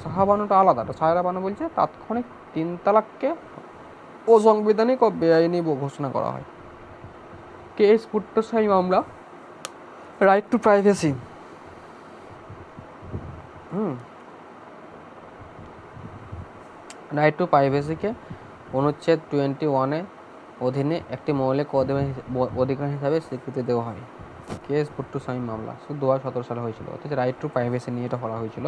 শাহবানুটা আলাদা। সায়রা বানু বলছে তাৎক্ষণিক 3 তালাককে অসাংবিধানিক ও বেআইনি ঘোষণা করা হয়। কেস পুট্টস্বামী মামলা, right to privacy. Right to প্রাইভেসিকে অনুচ্ছেদ 21 অধীনে একটি মৌলিক অধিকার হিসাবে স্বীকৃতি দেওয়া হয়। কেস পুট্টুস্বামী মামলা 2017 সালে হয়েছিল। অর্থাৎ রাইট টু প্রাইভেসি নিয়ে এটা করা হয়েছিল।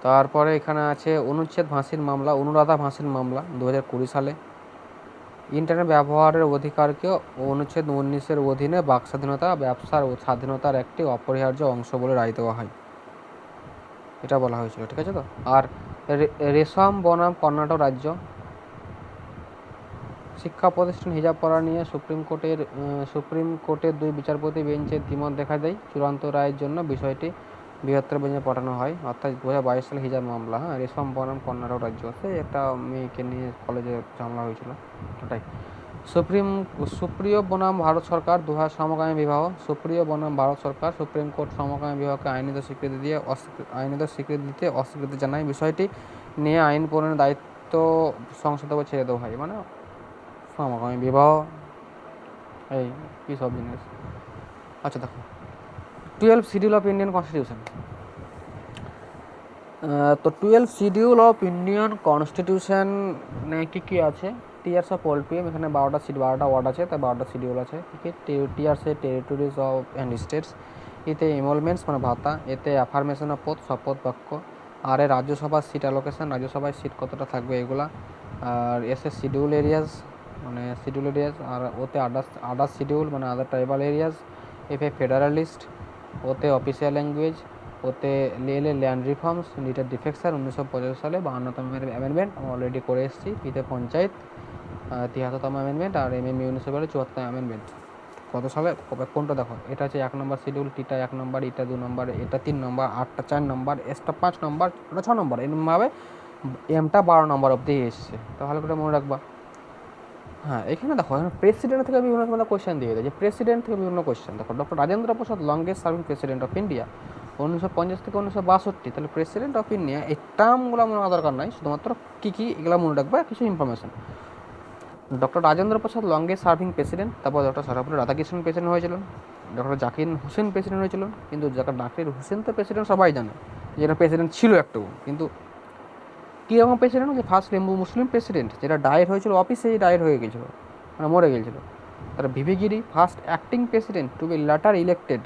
তারপরে এখানে আছে অনুচ্ছেদ ভাসির মামলা, অনুরাধা ভাসির মামলা 2020 সালে। ইন্টারনেট ব্যবহারের অধিকারকে অনুচ্ছেদ 19 অধীনে বাক স্বাধীনতা, ব্যবসার স্বাধীনতার একটি অপরিহার্য অংশ বলে রায় দেওয়া হয়। এটা বলা হয়েছিল। ঠিক আছে। তো আর রেশম বনাম কর্ণাটক রাজ্য, শিক্ষা প্রতিষ্ঠান হিজাব পরা নিয়ে সুপ্রিম কোর্টের 2 বিচারপতি বেঞ্চে দ্বিমত দেখা দেয়। চূড়ান্ত রায়ের জন্য বিষয়টি বৃহত্তর বেঞ্চে পাঠানো হয়। অর্থাৎ 2022 সালে হিজাব মামলা। রেশম বনাম কর্ণাটক রাজ্য, একটা মেয়েকে নিয়ে কলেজে ঝামেলা হয়েছিল, ওটাই। সুপ্রিয় বনাম ভারত সরকার, সমকামী বিবাহ। সুপ্রিয় বনাম ভারত সরকার, সুপ্রিম কোর্ট সমকামী বিবাহকে আইনত স্বীকৃতি দিতে অস্বীকৃতি জানায়। বিষয়টি নিয়ে আইন প্রণয়নের দায়িত্ব সংসদের উপর ছেড়ে দেওয়া হয়। মানে সমকামী বিবাহ, এই কী সব জিনিস। আচ্ছা দেখো, 12 শিডিউল অফ ইন্ডিয়ান কনস্টিটিউশন। তো 12 শিডিউল অফ ইন্ডিয়ান কনস্টিটিউশনে কী আছে? টিয়ার্স অফ পোলট্রিয়াম, এখানে 12টা ওয়ার্ড আছে, তাই 12টা শিডিউল আছে। টিয়ার্সে টেরিটরিজ অফ অ্যান্ড স্টেটস, এতে এমলমেন্টস মানে ভাতা, এতে অ্যাফার্মেশন অফ পদ, শপথ বাক্য, আর এ রাজ্যসভার সিট অ্যালোকেশন, রাজ্যসভায় সিট কতটা থাকবে এগুলা। আর এসে শিডিউল এরিয়াস, আর ওতে আদার্স শিডিউল মানে আদার ট্রাইবাল এরিয়াস। এফে ফেডারালিস্ট, ওতে অফিসিয়াল ল্যাঙ্গুয়েজ, ওতে ল্যান্ড রিফর্মস, লিটার ডিফেকশন 1985 সালে 52তম অ্যামেন্ডমেন্ট আমরা অলরেডি করে এসেছি। পিতে পঞ্চায়েত 73তম অ্যামেন্ডমেন্ট, আর মিউনিসিপ্যালিটি 74তম অ্যামেন্ডমেন্ট। কত সালে কোনটা দেখো, এটা হচ্ছে 1 নম্বর শিডিউল, টিটা 1 নম্বর, ইটা 2 নম্বর, এটা 3 নম্বর, আটটা 4 নম্বর, এসটা 5 নম্বর, ওটা 6 নম্বর। এরকমভাবে এমটা 12 নম্বর অবধি এসছে। তো ভালো করে মনে রাখবা। হ্যাঁ, এখানে দেখো, এখানে প্রেসিডেন্ট থেকে বিভিন্ন রকম কোয়েশ্চেন দিয়ে দেয়, যে প্রেসিডেন্ট থেকে বিভিন্ন কোয়েশ্চেন। দেখো, doctor Rajendra Prasad longest serving president of India 1950 থেকে 1962। তাহলে প্রেসিডেন্ট অফ ইন্ডিয়া এই টার্মগুলো মনে রাখার দরকার নাই, শুধুমাত্র কী কী এগুলো মনে রাখবা, কিছু ইনফরমেশন। ডক্টর রাজেন্দ্র প্রসাদ লংগেস্ট সার্ভিং প্রেসিডেন্ট। তারপর ডক্টর সর্বপল্লী রাধাকৃষ্ণন প্রেসিডেন্ট হয়েছিলেন। ডক্টর জাকির হোসেন প্রেসিডেন্ট হয়েছিলেন। কিন্তু জাকির হোসেন তো প্রেসিডেন্ট সবাই জানে, যেটা প্রেসিডেন্ট ছিল একটু, কিন্তু কীরকম প্রেসিডেন্ট, যে ফার্স্ট মুসলিম প্রেসিডেন্ট, যেটা ডায়ের হয়েছিল অফিসেই ডায়ের হয়ে গেছিলো, মানে মরে গেছিলো। তার V V Giri, first acting president to be later elected.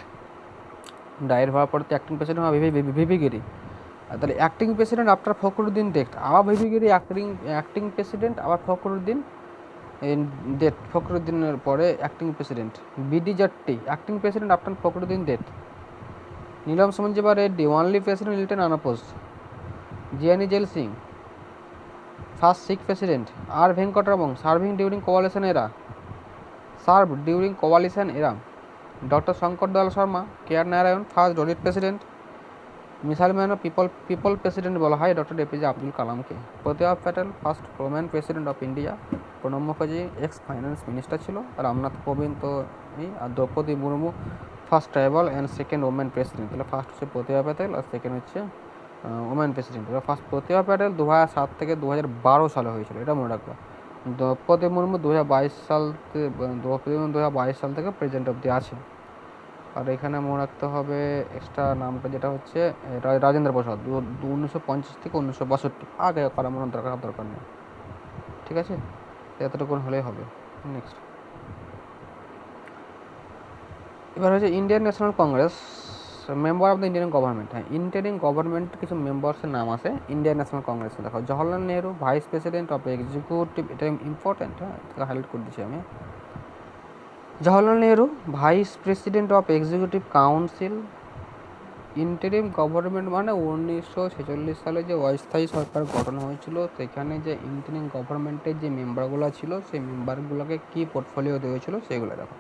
ডায়ের হওয়ার পর তো অ্যাক্টিং প্রেসিডেন্ট হয় ভিভি গিরি। তাহলে acting president after Fakhruddin death, আবার ভিভি গিরি অ্যাক্টিং প্রেসিডেন্ট, আবার ফখরুদ্দিনের পরে acting president. B D Jatti acting president after Fakhruddin death. Neelam Sanjiva Reddy only president elected unopposed. Giani Zail Singh first Sikh president. আর Venkataraman served during coalition era. Doctor Shankar Dayal Sharma, K R Narayan first Dalit president. Missile man of people president বলা হয় doctor A P J Abdul কালামকে। Pratibha Patel first women president of India. Pranab Mukherjee ex finance minister ছিল। রামনাথ কোবিন্দ তো আর Draupadi Murmu first tribal and second women president. তাহলে first হচ্ছে প্রতিভা প্যাটেল আর সেকেন্ড হচ্ছে women president. First Pratibha Patel 2007 থেকে 2012 সালে হয়েছিল, এটা মনে রাখবা। দ্রৌপদী মুর্মু 2022 সাল থেকে প্রেজেন্ট অবধি আছে। আর এখানে মনে রাখতে হবে এক্সট্রা নামটা, যেটা হচ্ছে রাজেন্দ্র প্রসাদ 1950 থেকে 1962। আগে করা মনে দরকার নেই, ঠিক আছে? এতটুকু হলেই হবে। নেক্সট, এবার হচ্ছে Indian national Congress, member of the Indian government. হ্যাঁ, ইন্ডিয়ান গভর্নমেন্ট কিছু মেম্বার্সের নাম আছে ইন্ডিয়ান ন্যাশনাল কংগ্রেসে। দেখো, Jawaharlal Nehru vice president of executive, এটা ইম্পর্টেন্ট, হ্যাঁ, এটা হাইলাইট করে দিচ্ছি আমি। Jawaharlal Nehru vice president of executive council. Interim government মানে 1946 সালে যে অস্থায়ী সরকার গঠন হয়েছিল, সেখানে যে ইন্টারিম গভর্নমেন্টের যে মেম্বারগুলো ছিল, সেই মেম্বারগুলোকে কী পোর্টফোলিও দিয়েছিল সেগুলো দেখো।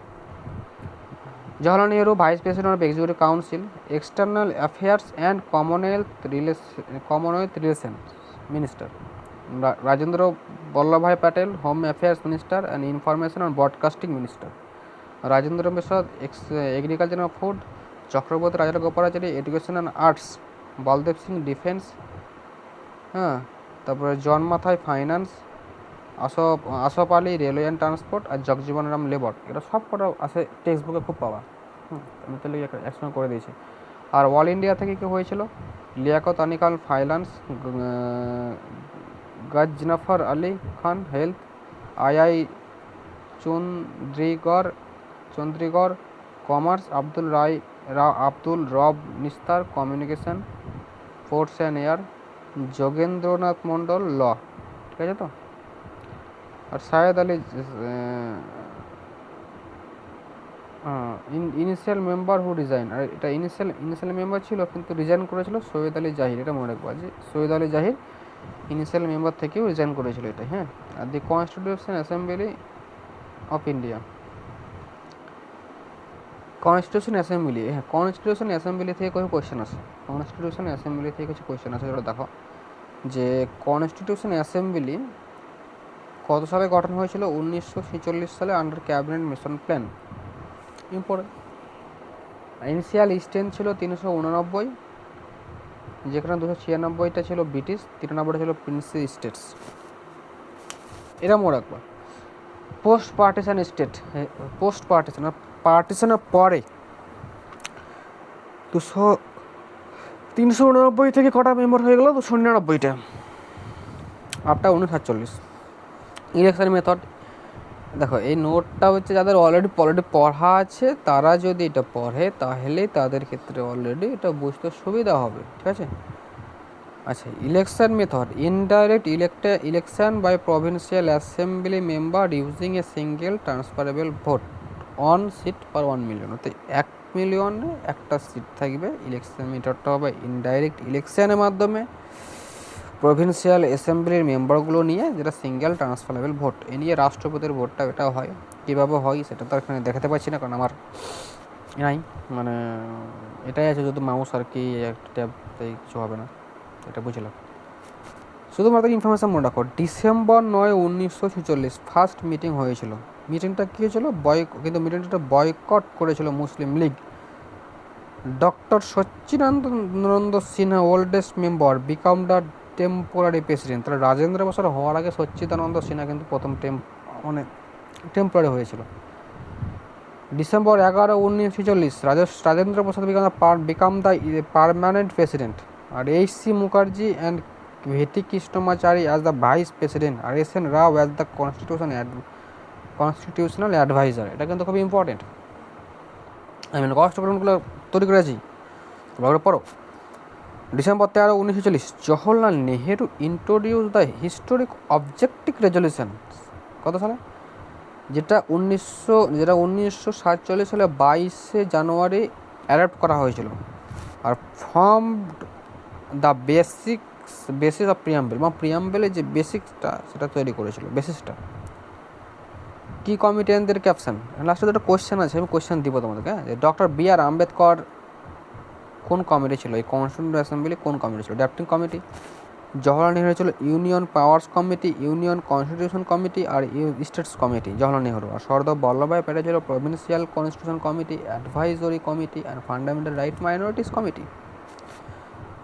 Jawaharlal Nehru vice president of executive council, external affairs and commonwealth relation minister. Rajendra Vallabhbhai Patel home affairs minister and information and broadcasting minister. Rajendra Prasad agriculture and food. Chakravarti Raja Gopalachari education and arts. Baldev Singh defence. হ্যাঁ, তারপরে John Mathai finance. Asaf Ali railway and transport. আর Jagjivan Ram labour. এটা সব কটা আছে text বুকে খুব পাওয়া। আমি তাহলে একসঙ্গে করে দিয়েছি। আর অল ইন্ডিয়া থেকে কী হয়েছিল? Liaquat Ali Khan finance, Ghazanfar Ali Khan health, I Chundrigar commerce, Abdul Rab Nishtar communication, ports and air, Jogendranath Mandal law. ঠিক আছে তো? আর Syed Ali initial member who resign. আর এটা ইনিশিয়াল মেম্বার ছিল কিন্তু রিজাইন করেছিল সৈয়দ আলী জাহির। এটা মনে রাখবো যে সৈয়দ আলী জাহির ইনিশিয়াল মেম্বার থেকেও রিজাইন করেছিল এটা। হ্যাঁ, আর the constitution assembly of India. Constitution assembly, হ্যাঁ, কনস্টিটিউশন অ্যাসেম্বলি থেকে কিছু কোয়েশ্চেন আছে। কনস্টিটিউশন অ্যাসেম্বলি থেকে কিছু কোয়েশ্চেন আছে, যেটা দেখো যে কনস্টিটিউশন অ্যাসেম্বলি কত সালে গঠন হয়েছিল? 1946 সালে under cabinet mission plan. Important. Initial strength ছিল 389, যেখানে 296টা ছিল ব্রিটিশ, 93টা ছিল প্রিন্সি স্টেটস। এটা মনে রাখবা। Post partition state, post partition, পার্টিশনের পরে 389 থেকে কটা মেম্বার হয়ে গেল? 299টা। আটটা 1948। ইলেকশন মেথড, দেখো এই নোটটা হচ্ছে যাদের অলরেডি পড়া আছে, তারা যদি এটা পড়ে তাহলে তাদের ক্ষেত্রে অলরেডি এটা বুঝতে সুবিধা হবে। ঠিক আছে? আচ্ছা, election method, indirect election by provincial assembly member using a single transferable vote on seat per 1 million. তো 1 মিলিয়নে একটা সিট থাকবে। ইলেকশন মেথডটা হবে ইনডাইরেক্ট ইলেকশনের মাধ্যমে প্রভিন্সিয়াল অ্যাসেম্বলির মেম্বারগুলো নিয়ে, যেটা সিঙ্গেল ট্রান্সফারেবল ভোট। এ নিয়ে রাষ্ট্রপতির ভোটটা এটাও হয়। কীভাবে হয় সেটা তো এখানে দেখাতে পারছি না, কারণ আমার নাই, মানে এটাই আছে, যদি মাউস আর কি একটা ট্যাব, কিছু হবে না, এটা বুঝলাম। শুধুমাত্র ইনফরমেশান মনে রাখো, ডিসেম্বর 9, 1946 ফার্স্ট মিটিং হয়েছিল। মিটিংটা কী হয়েছিল? কিন্তু মিটিংটা বয়কট করেছিল Muslim League. Doctor Sachchidananda Sinha oldest member become the temporary president. তাহলে রাজেন্দ্র প্রসাদ হওয়ার আগে সচ্চিদানন্দ সিনহা কিন্তু প্রথম টেম্পোরারি হয়েছিল। December 11, 1946 Rajendra Prasad become the permanent president. আর H C. Mukherjee and V T Krishnamachari as the vice president. আর S N. Rau as the constitutional adviser. এটা কিন্তু খুব ইম্পর্টেন্ট। আমি কনস্টিটিউশনগুলো তৈরি করেছি, ভালো পড়ো। December 13, 1946 Jawaharlal Nehru introduce the historic objective resolution. কত সালে? যেটা 1947 সালে 22শে জানুয়ারি অ্যাডপ্ট করা হয়েছিল। আর form the basis of preamble, বা প্রিয়াম্বেলের যে বেসিকটা সেটা তৈরি করেছিল, বেসিসটা। কি কমিটি অ্যান্ড দের ক্যাপশন। লাস্টে দুটো কোয়েশ্চেন আছে, আমি কোয়েশ্চেন দিব তোমাদেরকে। Doctor B.R.. আম্বেদকর কোন কমিটি ছিল? এই কনস্টিটিউয়েন্ট অ্যাসেম্বলি কোন কমিটি ছিল? Drafting committee. জওহরলাল নেহরু ছিল union powers committee, union constitution committee আর স্টেটস কমিটি, জওহরলাল নেহরু। আর সর্দার বল্লভভাই প্যাটেল ছিল provincial constitution committee, advisory committee and fundamental right minorities committee.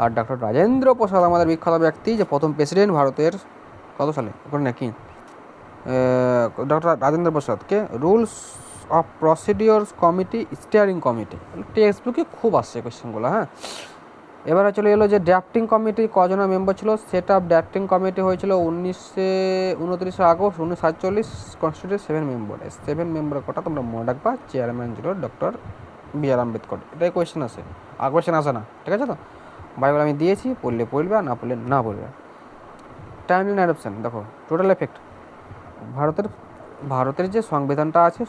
আর ডক্টর রাজেন্দ্র প্রসাদ আমাদের বিখ্যাত ব্যক্তি, যে প্রথম প্রেসিডেন্ট ভারতের, কত সালে করে নাকি? ডক্টর রাজেন্দ্র প্রসাদকে rules of procedures committee, steering committee. Text বুকে খুব আসছে কোয়েশ্চেনগুলো। হ্যাঁ, এবারে চলে এলো যে ড্রাফটিং কমিটি কজনের মেম্বার ছিল। সেটা ড্রাফটিং কমিটি হয়েছিল 29 আগস্ট 1947, কনস্টিটিউট 7 মেম্বার কটা তোমরা মনে রাখবা। চেয়ারম্যান ছিল ডক্টর বি.আর. আম্বেদকর। এটাই কোয়েশ্চেন আসে, আর কোয়েশ্চেন আসে না, ঠিক আছে তো। বাইবেল আমি দিয়েছি, পড়লে পড়বে আর না পড়লে না পড়বে। টাইমলাইন অ্যাডপশন দেখো, টোটাল এফেক্ট। ভারতের যে সংবিধানটা আছে,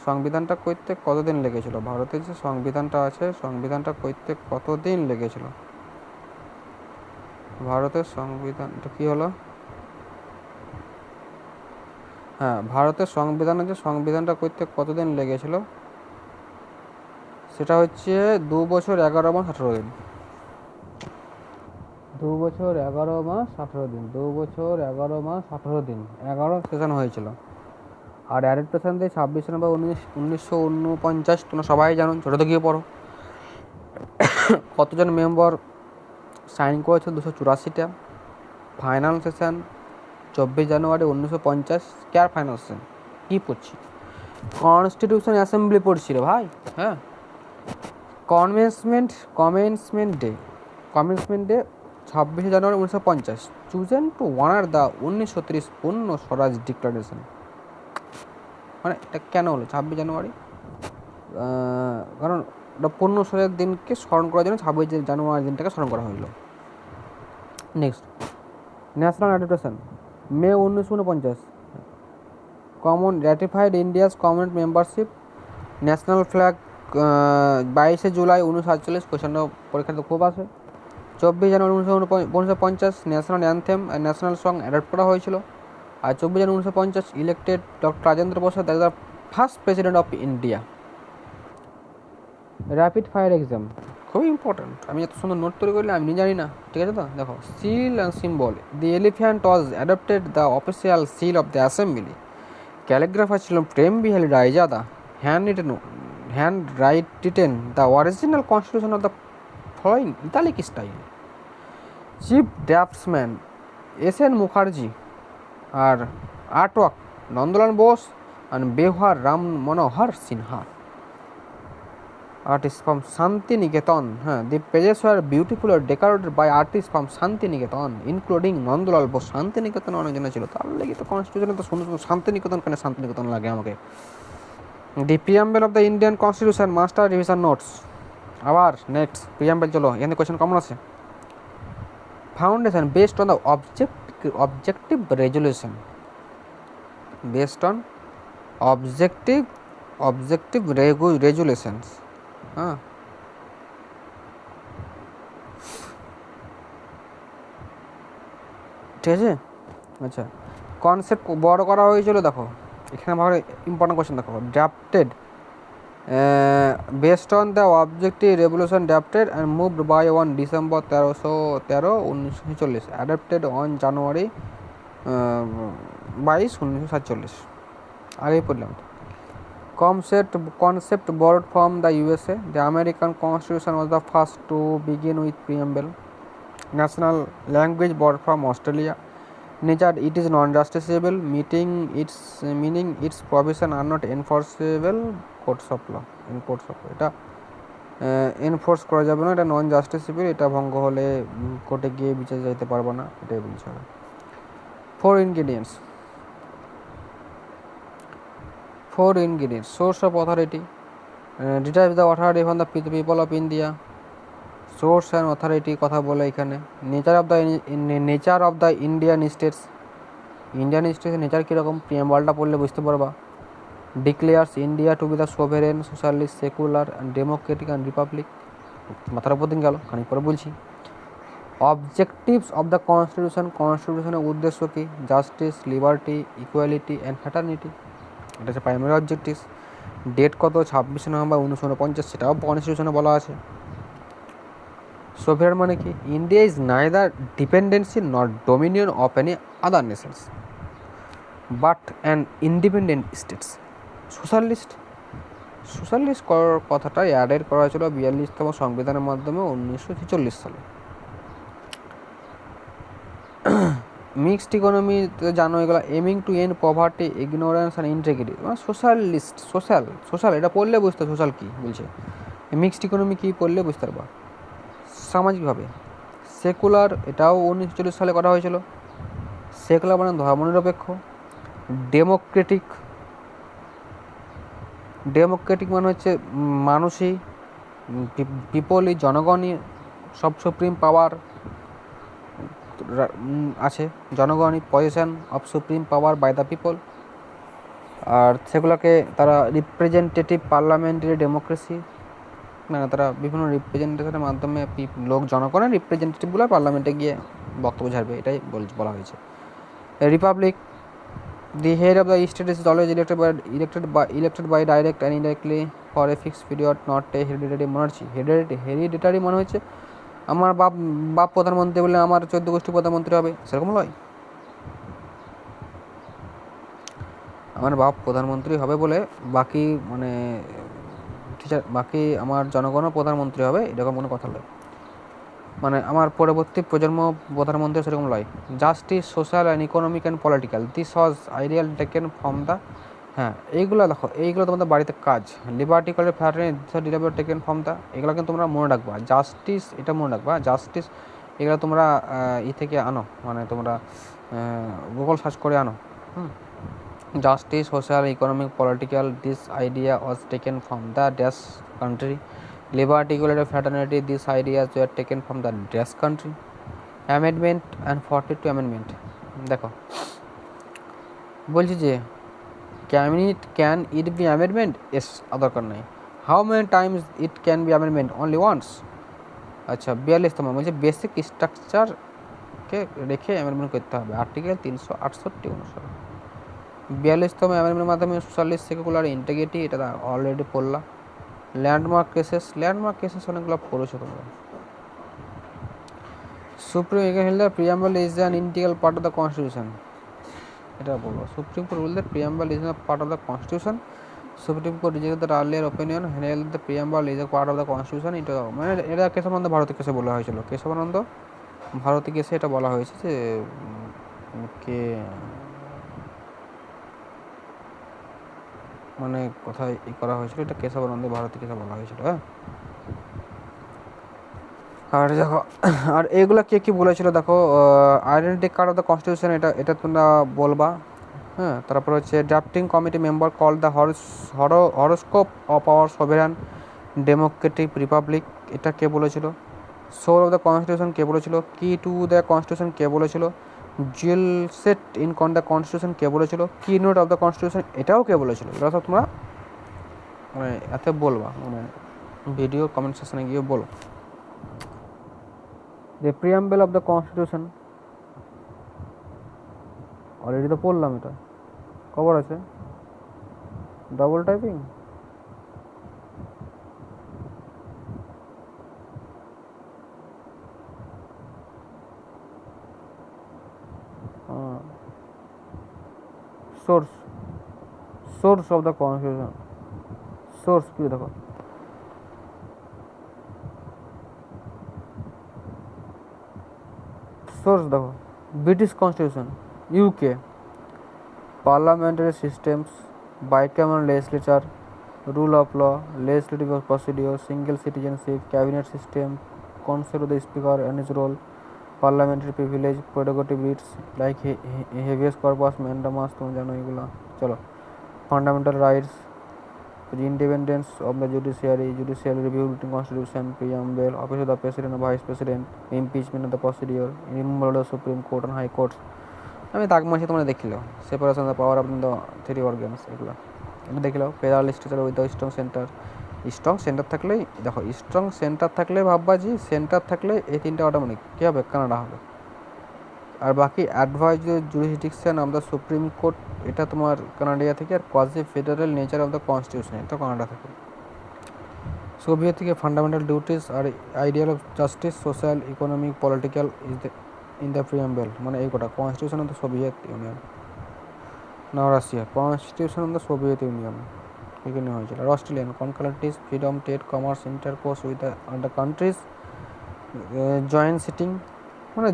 সংবিধানটা করতে কতদিন লেগেছিল? ভারতের যে সংবিধানটা আছে, সংবিধানটা করতে কতদিন লেগেছিল? ভারতের সংবিধানটা কি হলো? হ্যাঁ, ভারতের সংবিধানটা করতে কতদিন লেগেছিল? সেটা হচ্ছে 2 বছর 11 মাস 18 দিন। 2 বছর 11 মাস 18 দিন। 2 বছর 11 মাস 18 দিন 11 সেশন হয়েছিল। আর অ্যাডাপ্টেশন দিয়ে 26 নভেম্বর 1949। তোমরা সবাই জানো, ছোটো থেকে পড়ো। কতজন মেম্বার সাইন করেছিল? 284টা। Final session 24 January 1950। কার ফাইনাল সেশন? কী পড়ছি? কনস্টিটিউশন অ্যাসেম্বলি পড়ছিল ভাই। হ্যাঁ, commencement day 26 January 1950। Chosen to honour the 1930 Purna Swaraj declaration. মানে এটা কেন হলো 26 জানুয়ারি? কারণ ওটা পূর্ণ স্বরাজের দিনকে স্মরণ করার জন্য 26 জানুয়ারি দিনটাকে স্মরণ করা হলো। Next, national adaptation May 1949। Common ratified India's common membership. National flag 22 July 1947। কোয়েশ্চেনটা পরীক্ষাতে খুব আসে। 24 জানুয়ারি 1950 ন্যাশনাল অ্যানথেম আর ন্যাশনাল সং অ্যাডপ্ট করা হয়েছিল। আর 24 January 1950 elected doctor Rajendra Prasad as the first president of India. Rapid fire exam খুবই ইম্পর্ট্যান্ট। আমি এত সুন্দর নোট তৈরি করলে আমি জানি না, ঠিক আছে তো। দেখো, seal and symbol. The elephant was adopted the official seal of the assembly. Calligrapher ছিল Prem Behari Raizada. Hand written the original constitution of the following italic style. Chief draftsman S N. Mukherjee. আর artwork Nandalal Bose and Beohar Ram Manohar Sinha. Artists from Shantiniketan. The pages were beautiful or decorated by artists from Shantiniketan, including Nandalal Bose. Santiniketan অনেক জানা ছিল, তার লেগে তো কনস্টিটিউশনে তো সুন্দর সুন্দর শান্তিনিকেতন, কেন শান্তিনিকেতন লাগে আমাকে। The preamble of the Indian constitution master revision notes. আবার নেক্সট প্রিয়াম্বল, চলো এখানে কোয়েশ্চেন কমন আছে। Foundation based on the objective resolution. Based on objective resolutions. হ্যাঁ, ঠিক আছে। আচ্ছা, কনসেপ্ট বড় করা হয়েছিল। দেখো এখানে ভালো ইম্পর্টেন্ট কোয়েশ্চেন দেখো। Drafted based on the objective revolution drafted and moved by 1 December 1313 1946। Adopted on January 22 1947। আগেই পড়লাম। Concept borrowed from the USA. The American Constitution was the first to begin with preamble. National language borrowed from Australia. Nature, it is non-justiciable, meaning its provision are not enforceable courts of law. এটা enforce করা যাবে না, এটা নন জাস্টিসেবল, এটা ভঙ্গ হলে কোর্টে গিয়ে বিচার যাইতে পারবো না, এটাই বলছে। 4 ingredients. Source of authority. Derive the authority from the people of India. Source and authority কথা বলে এখানে। Nature of the Indian states. Indian স্টেটসের নেচার কীরকম প্রিয়াম্বলটা পড়লে বুঝতে পারবা। Declares India to be the sovereign, socialist, secular and democratic and republic. মাথার উপর দিন গেল, খানিক পরে বলছি। Objectives of the constitution. কনস্টিটিউশনের উদ্দেশ্য কী? Justice, liberty, equality and fraternity. এটা হচ্ছে প্রাইমারি অবজেক্টিভস। ডেট কত? 26 নভেম্বর 1949, সেটাও কনস্টিটিউশনে বলা আছে। সোভিয়েত মানে কি? India is neither dependency not Dominion of any other Nations but an independent states. Socialist কথাটা অ্যাডেড করা হয়েছিল 42তম সংবিধানের মাধ্যমে 1946 সালে। মিক্সড ইকোনমি জানো এগুলো। Aiming to end poverty, ignorance and integrity. মানে সোশ্যাল এটা পড়লে বুঝতে সোশ্যাল কী বলছে। মিক্সড ইকোনমি কী পড়লে বুঝতে পারবা। সামাজিকভাবে সেকুলার, এটাও 1940 সালে করা হয়েছিল। সেকুলার মানে ধর্মনিরপেক্ষ। ডেমোক্রেটিক, ডেমোক্রেটিক মানে হচ্ছে মানুষই, পিপলই, জনগণই সব সুপ্রিম পাওয়ার আছে, জনগণই position of supreme power by the people. আর সেগুলোকে তারা রিপ্রেজেন্টেটিভ পার্লামেন্টারি ডেমোক্রেসি, মানে তারা বিভিন্ন রিপ্রেজেন্টেশনের মাধ্যমে লোক, জনগণের রিপ্রেজেন্টেটিভগুলো পার্লামেন্টে গিয়ে বক্তব্য ঝাড়বে, এটাই বলা হয়েছে। Republic, the head of the state is always elected by direct and indirectly for a fixed period, not a hereditary monarchy. Hereditary মানে হচ্ছে আমার বাপ প্রধানমন্ত্রী বলে আমার 14 গোষ্ঠী প্রধানমন্ত্রী হবে, সেরকম নয়। আমার বাপ প্রধানমন্ত্রী হবে বলে বাকি মানে বাকি আমার জনগণও প্রধানমন্ত্রী হবে, এরকম কোনো কথা নয়। মানে আমার পরবর্তী প্রজন্ম প্রধানমন্ত্রী সেরকম নয়। Justice, social and economic and political, this was ideal taken from the, হ্যাঁ এইগুলো দেখো, এইগুলো তোমাদের বাড়িতে কাজ। Liberty college fraternity taken from the, এগুলো কিন্তু তোমরা মনে রাখবা। জাস্টিস, এটা মনে রাখবা, জাস্টিস এগুলো তোমরা থেকে আনো, মানে তোমরা গুগল সার্চ করে আনো। Justice, social, economic, political, this idea was taken from the dash country. Liberty, equality, fraternity, these ideas were taken from the dash country. Amendment and 42 amendment, দেখো বলছি যে can it be amendment? Yes, দরকার নেই। How many times it can be amendment? Only once. আচ্ছা 42তম বলছে basic স্ট্রাকচারকে রেখে amendment করতে হবে, আর্টিকেল 368 অনুসারে। 42তম অ্যামেন্ডমেন্টের মাধ্যমে সোশ্যালিস্ট সেকুলার ইন্টিগ্রিটি, এটা অলরেডি পড়লাম। ল্যান্ডমার্ক কেসেস অনেকগুলো পড়েছো তোমরা। Supreme held the preamble is an integral part of the constitution, এটা বলবো। Supreme court rule that preamble is a part of the constitution. Supreme Court rejected the earlier opinion, held the preamble is a part of the constitution. এটা মানে এটা কেশবানন্দ ভারতী কেসে বলা হয়েছিল, কেশবানন্দ ভারতী কেসে এটা বলা হয়েছে যে কে মানে কোথায় করা হয়েছিল, এটা কেশবানন্দ ভারতী কেসে বলা হয়েছিল। হ্যাঁ, আর দেখো, আর এগুলো কে কী বলেছিল দেখো, identity card of the constitution, এটা তোমরা বলবা। হ্যাঁ, তারপর হচ্ছে drafting committee member call the horoscope of our sovereign democratic republic, এটা কে বলেছিল। সোল অফ দ্য কনস্টিটিউশন কে বলেছিল। কি টু দ্য কনস্টিটিউশন কে বলেছিল। Jewel set in the constitution কে বলেছিল। কি নোট অফ দ্য কনস্টিটিউশন, এটাও কে বলেছিল। এগুলো সব তোমরা মানে এতে বলবা, মানে ভিডিও কমেন্ট সেকশনে গিয়ে বলো। The preamble of the constitution, already তো পড়লাম, এটা খবর আছে, double typing. Source of the constitution, source কি দেখো, সোর্স দেখো, British constitution, UK, parliamentary systems, bicameral legislature, rule of law, legislative procedure, single citizenship, cabinet system, concept of the speaker and his role, parliamentary privilege, prerogative rights like habeas corpus, mandamus, তোমরা জানো এগুলো। চলো, fundamental rights, independence of the judiciary review written constitution, preamble, office of the president or vice president, impeachment of the procedure, removal of the supreme court and high courts, আমি দাগ মাসে তোমরা দেখিলো, separation of the power of the three organs, এগুলো এটা দেখিলো। Federal structure with the strong centre থাকলেই দেখো, স্ট্রং সেন্টার থাকলে ভাববা যে সেন্টার থাকলে এই তিনটা অটোমেটিক কী হবে, কানাডা হবে। আর বাকি advisory jurisdiction of the supreme court, এটা তোমার কানাডিয়া থেকে। আর quasi federal nature of the constitution, এটা কানাডা থেকে। সোভিয়েত থেকে ফান্ডামেন্টাল ডিউটিস আর ideal of justice, social, economic, political is the in the preamble, মানে এই কটা। Constitution of the Soviet Union, না Russia, constitution of the Soviet Union এখানে হয়েছিল। আর Australian concurrent, freedom, trade, commerce, intercourse with the countries, joint sitting, মানে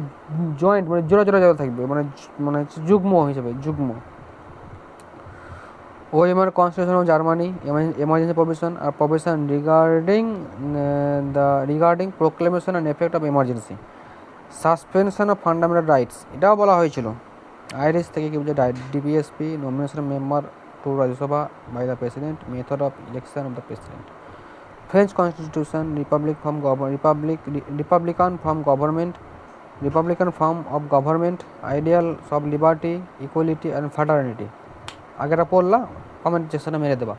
joint মানে জোড়া থাকবে, মানে মানে যুগ্ম হিসেবে, যুগ্ম। OMR Constitution of Germany, emergency provision or provision regarding proclamation and effect of emergency, suspension of fundamental rights, এটাও বলা হয়েছিল। আইরিশ থেকে কি বলছে, DPSP nomination member to Rajya Sabha by the president, method of election of the president. French constitution, republican form of government, ideals of liberty, equality and fraternity. আগেটা পড়লা, comment সেকশনে মেরে দেবা।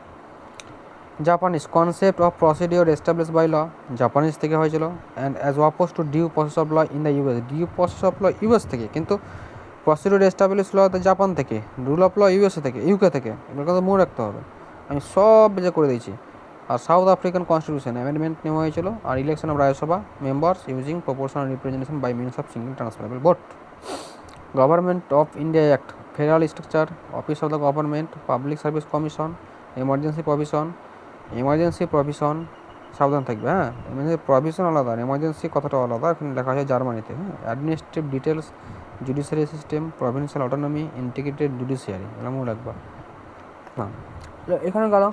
Japanese, concept of procedure establish by law, Japanese থেকে হয়েছিল। And as oppose to due process of law in the US, due process of law US থেকে, কিন্তু procedure establish ল Japan থেকে, রুল অফ ল ইউএসএ থেকে, UK থেকে। এগুলো কিন্তু মনে রাখতে হবে, আমি সব যে করে দিয়েছি। আর সাউথ আফ্রিকান কনস্টিটিউশন অ্যামেন্ডমেন্ট নেওয়া হয়েছিল। আর election of Rajya Sabha members using proportional representation by means of single transferable vote. Government of India act, federal structure, office of the government, public service commission, emergency provision, সাবধান থাকবে, হ্যাঁ। Emergency provision আলাদা, emergency কথাটা আলাদা, এখানে লেখা আছে জার্মানিতে, হ্যাঁ। Administrative details, judiciary system, provincial autonomy, integrated judiciary, এগুলো মনে রাখবা। হ্যাঁ, এখানে গেল।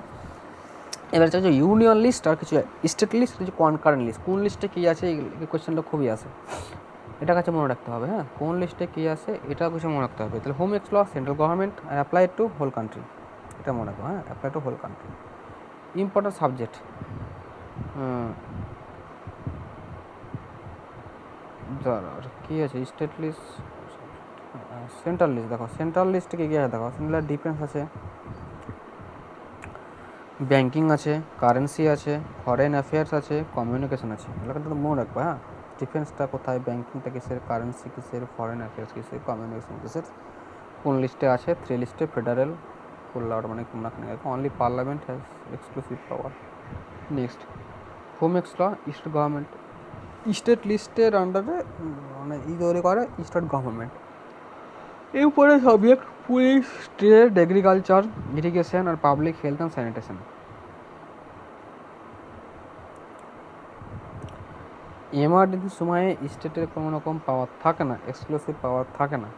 এবার হচ্ছে ইউনিয়ন লিস্ট আর কিছু স্টেট লিস্ট, কিছু কনকারেন্ট লিস্ট। কোন লিস্টে কী আছে এই কোয়েশ্চেনটা খুবই আসে, এটা কাছে মনে রাখতে হবে, হ্যাঁ। কোন লিস্টে কী আছে এটা কিছু মনে রাখতে হবে। তাহলে home ex law, central government, আর অ্যাপ্লাই টু হোল কান্ট্রি, এটা মনে রাখবো, হ্যাঁ। Apply to whole country. Important subject, আর কী আছে, স্টেট লিস্ট, সেন্ট্রাল লিস্ট। দেখো সেন্ট্রাল লিস্টে কী কী আছে, দেখো সেন্ট্রাল ডিফেন্স আছে, ব্যাঙ্কিং আছে, কারেন্সি আছে, ফরেন অ্যাফেয়ার্স আছে, কমিউনিকেশন আছে। এগুলো কিন্তু মনে রাখবো, হ্যাঁ। ডিফেন্সটা কোথায়, ব্যাঙ্কিংটা কিসের, কারেন্সি কিসের, ফরেন অ্যাফেয়ার্স কিসের, কমিউনিকেশন কিসের, কোন লিস্টে আছে। 3 লিস্টে ফেডারেল করলে অটোমেটিক তোমরা only parliament has exclusive power. Next, home ex law, state government state লিস্টের আন্ডারে মানে তৈরি করে স্টেট গভর্নমেন্ট। এরপরে subject police, trade, agriculture, irrigation আর পাবলিক হেলথ অ্যান্ড স্যানিটেশন। এমার্জেন্সির সময়ে স্টেটের কোনো রকম পাওয়ার থাকে না, এক্সক্লুসিভ পাওয়ার থাকে না।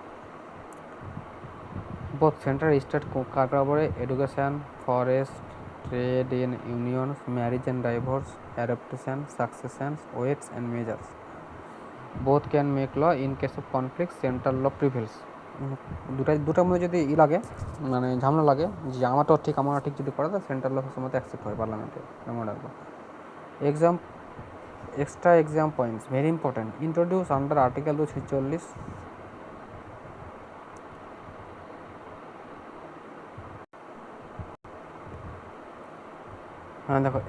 বোথ সেন্ট্রাল স্টেট কার বরাবরে education, forest, trade in unions, marriage and divorce, adaptation, successions, weights and measures. Both can make law in case of conflict, central law prevails. দুটার মধ্যে যদি লাগে, মানে ঝামেলা লাগে যে আমারটাও ঠিক আমার ঠিক যদি করা যায়, সেন্ট্রাল ল সময় অ্যাকসেপ্ট হয় পার্লামেন্টে, মনে রাখবো। Exam, extra exam points very important. Introduce under article 246। হ্যাঁ দেখো,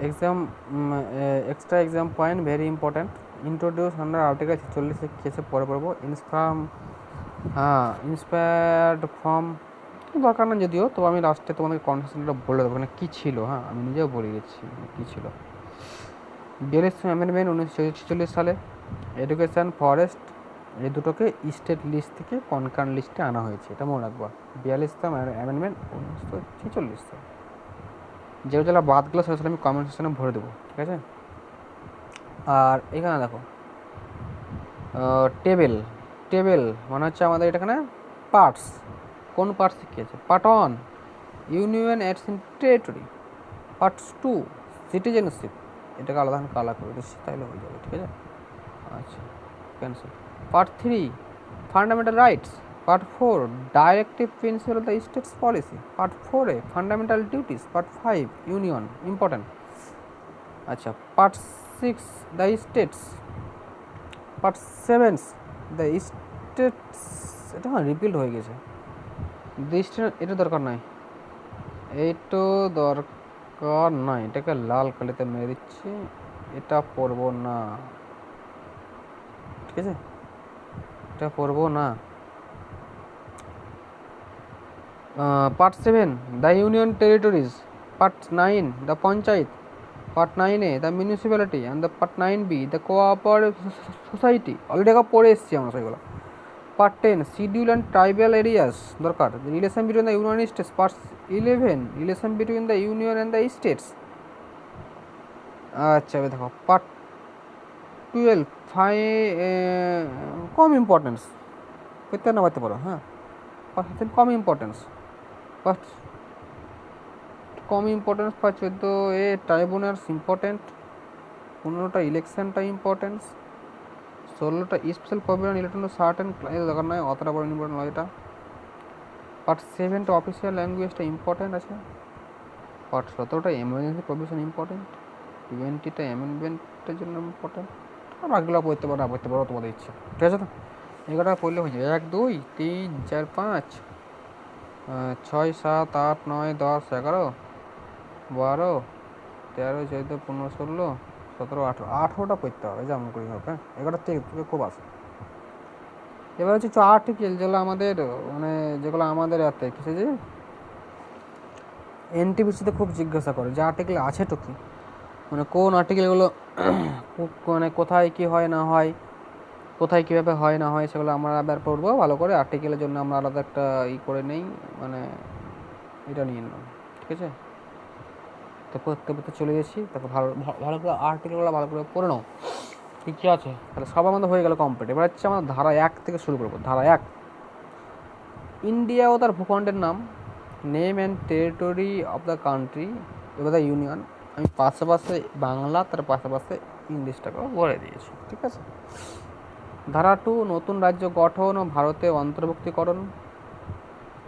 extra exam point very important. Introduce under article 46 কেসে পরে পড়বো। ইন্সপায়ার্ড ফ্রম, দরকার না যদিও, তো আমি লাস্টে তোমাদের কনসেপ্টটা বলে দেবো মানে কী ছিল, হ্যাঁ। আমি নিজেও বলে গেছি কী ছিল। 42 অ্যামেন্ডমেন্ট 1946 সালে, এডুকেশন, ফরেস্ট, এই দুটোকে স্টেট লিস্ট থেকে কনকারেন্ট লিস্টে আনা হয়েছে, এটা মনে রাখবা। 42তম অ্যামেন্ডমেন্ট 1946 সালে। যেগুলো যারা বাদগুলো সেগুলো আমি কমেন্ট সেকশনে ভরে দেবো, ঠিক আছে। আর এখানে দেখো টেবিল মানে হচ্ছে আমাদের এখানে পার্টস, কোন পার্টস শিখিয়েছে। Part 1 union ads in territory, part 2 citizenship, এটাকে আলাদা কালার করে দিচ্ছি তাইলে হয়ে যাবে, ঠিক আছে। আচ্ছা, cancel. Part 3 fundamental rights, part 4 directive principal of the states policy, part 4 fundamental duties, part 5 union, important. আচ্ছা, part 6 the states, part 7 the states, এটা রিপিট হয়ে গেছে। দ্য স্টেট, এটা দরকার নাই, এইটো দরকার নাই, এটাকে লাল কালিতে মেরে দিচ্ছি, এটা পড়বো না, ঠিক আছে, এটা পড়বো না। Part 7 the union territories, part 9 the panchayat, part 9A the municipality and the part 9B the cooperative society, already পড়ে এসেছি আমরা সেগুলো। Part 10 schedule and tribal areas দরকার। Relation between the union states, part 11 relation between the union and the states. আচ্ছা দেখো, part 12 কম importance, করতে না পারতে পারো, হ্যাঁ, পার্ট কম ইম্পর্টেন্স। কম ইম্পর্টেন্স পায় 14 ট্রাইব্যুনালস ইম্পর্টেন্ট, 15টা ইলেকশনটা ইম্পর্টেন্স, 16টা special provision related to certain দরকার নয়, অতটা বড় ইম্পর্টেন্ট নয় এটা। পার্ট 7টা অফিসিয়াল ল্যাঙ্গুয়েজটা ইম্পর্টেন্ট আছে। পার্ট 17টা এমার্জেন্সি প্রভিশন ইম্পর্টেন্ট, 20টা অ্যামেন্ডমেন্টের জন্য ইম্পর্টেন্ট। আর বাকিগুলো পড়তে পারো না পড়তে পারো, তোমাদের ইচ্ছা, ঠিক আছে তো? এগুলোটা পড়লে হয়ে যাবে। 1 2 3 4 5 6 7 8 9 10 11 12 13 14 15 16 17 18, 18টা পড়তে হবে যেমন করি হোক। হ্যাঁ, এগুলোর থেকে খুব আসে। এবার হচ্ছে আর্টিকেল, যেগুলো আমাদের মানে যেগুলো আমাদের এতে কিসে যে এনটিপিসিতে খুব জিজ্ঞাসা করে যে আর্টিকেল আছে তো কি, মানে কোন আর্টিকেলগুলো মানে কোথায় কী হয় না হয়, কোথায় কীভাবে হয় না হয়, সেগুলো আমরা আবার পড়বো ভালো করে। আর্টিকেলের জন্য আমরা আলাদা একটা করে নেই, মানে এটা নিয়ে নিলাম, ঠিক আছে? তো পড়তে পড়তে চলে গেছি, তারপর ভালো ভালো করে আর্টিকেলগুলো ভালো করে পড়ে নাও, ঠিক আছে? তাহলে সব আমাদের হয়ে গেল কমপ্লিট। এবার হচ্ছে আমরা ধারা 1 থেকে শুরু করবো। ধারা 1, ইন্ডিয়া ও তার ভূখণ্ডের নাম, name and territory of the country এবার দ্য ইউনিয়ন। আমি পাশাপাশি বাংলা, তার পাশাপাশি ইংলিশটাকেও বলে দিয়েছি, ঠিক আছে? ধারা 2, নতুন রাজ্য গঠন ও ভারতে অন্তর্ভুক্তিকরণ।